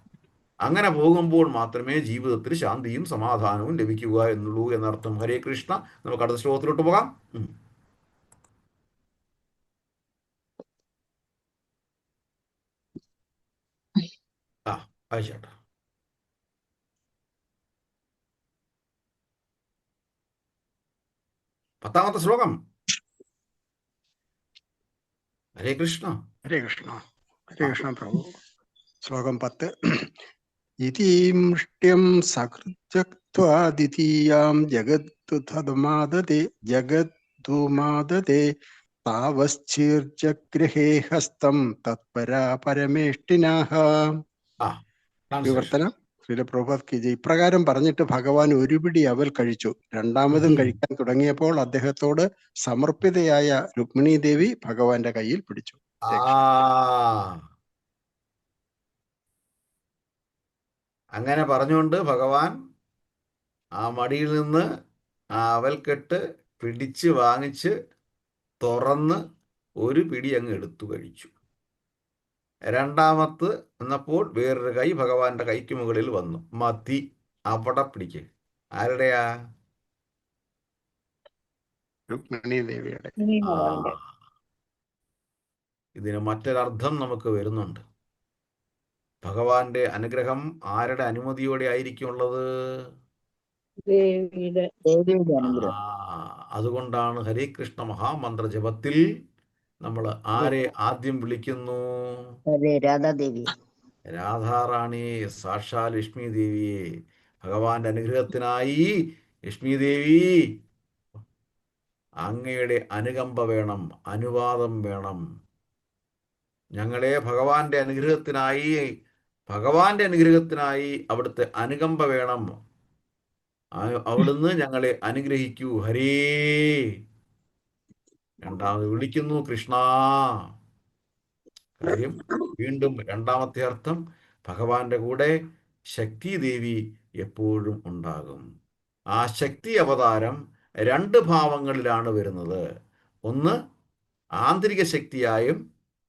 Speaker 2: അങ്ങനെ പോകുമ്പോൾ മാത്രമേ ജീവിതത്തിൽ ശാന്തിയും സമാധാനവും ലഭിക്കുക എന്നുള്ളൂ എന്നർത്ഥം. ഹരേ കൃഷ്ണ. നമുക്ക് അടുത്ത ശ്ലോകത്തിലോട്ട് പോകാം. അയച്ചേട്ടാ. പത്താമത്തെ ശ്ലോകം. ഹരേ കൃഷ്ണ.
Speaker 3: ഹരേ കൃഷ്ണ. ഹരേ കൃഷ്ണ പ്രഭു. ശ്ലോകം 10. ഇതീമൃഷ്ട്യം സകൃത്യക്ത്വാദിതീയാം ജഗദ്ദുമാദതേ താവശ്ചീർജഗൃഹേ ഹസ്തം തത്പരാ പരമേഷ്ഠിനാഃ. വിവർത്തനം. ശ്രീല പ്രഭുപാദ് കി ജയ്. ഇപ്രകാരം പറഞ്ഞിട്ട് ഭഗവാൻ ഒരു പിടി അവൽ കഴിച്ചു. രണ്ടാമതും കഴിക്കാൻ തുടങ്ങിയപ്പോൾ അദ്ദേഹത്തോട് സമർപ്പിതയായ രുക്മിണി ദേവി ഭഗവാന്റെ കയ്യിൽ പിടിച്ചു.
Speaker 2: അങ്ങനെ പറഞ്ഞുകൊണ്ട് ഭഗവാൻ ആ മടിയിൽ നിന്ന് ആ അവൽക്കെട്ട് പിടിച്ച് വാങ്ങിച്ച് തുറന്ന് ഒരു പിടി അങ്ങ് എടുത്തു കഴിച്ചു. രണ്ടാമത്ത് എന്നപ്പോൾ വേറൊരു കൈ ഭഗവാന്റെ കൈക്ക് മുകളിൽ വന്നു. മതി, അവിടെ പിടിക്ക്. ആരുടെയാ?
Speaker 3: രുക്മിണി ദേവിയുടെ.
Speaker 2: ഇതിന് മറ്റൊരർത്ഥം നമുക്ക് വരുന്നുണ്ട്. ഭഗവാന്റെ അനുഗ്രഹം ആരുടെ അനുമതിയോടെ ആയിരിക്കും ഉള്ളത്? അതുകൊണ്ടാണ് ഹരേ കൃഷ്ണ മഹാമന്ത്ര ജപത്തിൽ നമ്മൾ ആരെ ആദ്യം വിളിക്കുന്നു?
Speaker 7: രാധാദേവി.
Speaker 2: രാധാറാണി, സാക്ഷാൽ ലക്ഷ്മി ദേവിയെ. ഭഗവാന്റെ അനുഗ്രഹത്തിനായി ലക്ഷ്മി ദേവി, അങ്ങയുടെ അനുകമ്പ വേണം, അനുവാദം വേണം. ഞങ്ങളെ ഭഗവാന്റെ അനുഗ്രഹത്തിനായി അവിടുത്തെ അനുകമ്പ വേണം. അവിടുന്ന് ഞങ്ങളെ അനുഗ്രഹിക്കൂ ഹരേ. രണ്ടാമത് വിളിക്കുന്നു കൃഷ്ണ. കാര്യം വീണ്ടും രണ്ടാമത്തെ അർത്ഥം, ഭഗവാന്റെ കൂടെ ശക്തി ദേവി എപ്പോഴും ഉണ്ടാകും. ആ ശക്തി അവതാരം രണ്ട് ഭാവങ്ങളിലാണ് വരുന്നത്. ഒന്ന് ആന്തരിക ശക്തിയായും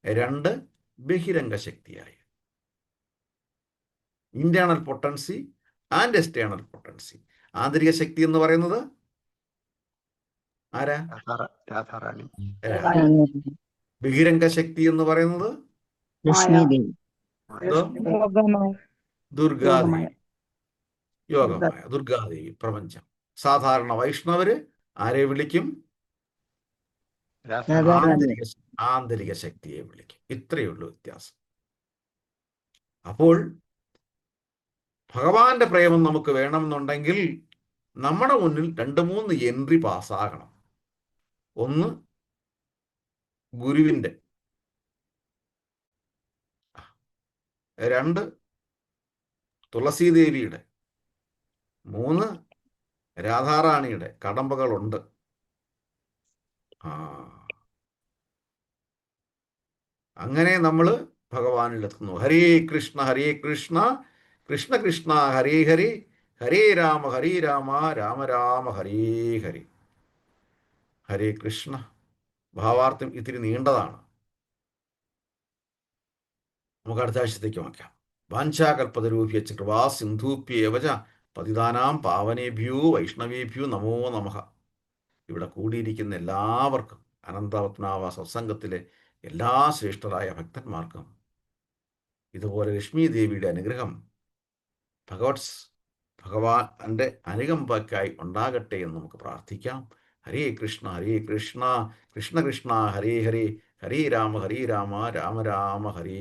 Speaker 2: രണ്ട് ബഹിരംഗ ശക്തിയായും. Internal potency and external potency. ആന്തരിക ശക്തി എന്ന് പറയുന്നത് ആരാ?
Speaker 3: രാധാറാണി.
Speaker 2: ബഹിരംഗ ശക്തി എന്ന് പറയുന്നത് ദുർഗാദേവി, യോഗമായ ദുർഗാദേവി, പ്രപഞ്ചം. സാധാരണ വൈഷ്ണവര് ആരെ വിളിക്കും? ആന്തരിക ശക്തിയെ വിളിക്കും. ഇത്രയേ ഉള്ളൂ വ്യത്യാസം. അപ്പോൾ ഭഗവാന്റെ പ്രേമം നമുക്ക് വേണമെന്നുണ്ടെങ്കിൽ നമ്മുടെ മുന്നിൽ 2-3 എൻട്രി പാസ്സാകണം. ഒന്ന് ഗുരുവിൻ്റെ, 2 തുളസീദേവിയുടെ, 3 രാധാറാണിയുടെ കടമ്പകളുണ്ട്. അങ്ങനെ നമ്മൾ ഭഗവാനിലെത്തുന്നു. ഹരേ കൃഷ്ണ കൃഷ്ണ കൃഷ്ണ ഹരേ ഹരേ, ഹരേ രാമ രാമ രാമ ഹരേ ഹരേ. ഹരേ കൃഷ്ണ. ഭാവാർത്ഥം ഇത്തിരി നീണ്ടതാണ്, നമുക്ക് അടുത്ത ആഴ്ചത്തേക്ക് വായിക്കാം. വാഞ്ചാകൽപതരൂപ്യച്ച കൃപാ സിന്ധൂപ്യേവച പതിതാനാം പാവനേഭ്യോ വൈഷ്ണവേഭ്യോ നമോ നമഃ. ഇവിടെ കൂടിയിരിക്കുന്ന എല്ലാവർക്കും, അനന്തപത്മനാഭ സത്സംഗത്തിലെ എല്ലാ ശ്രേഷ്ഠരായ ഭക്തന്മാർക്കും ഇതുപോലെ ലക്ഷ്മി ദേവിയുടെ അനുഗ്രഹം, ഭഗവാന്റെ അനുകമ്പയ്ക്കായി ഉണ്ടാകട്ടെ എന്ന് നമുക്ക് പ്രാർത്ഥിക്കാം. ഹരേ കൃഷ്ണ കൃഷ്ണ കൃഷ്ണ ഹരേ ഹരേ, ഹരേ രാമ രാമ രാമ ഹരേ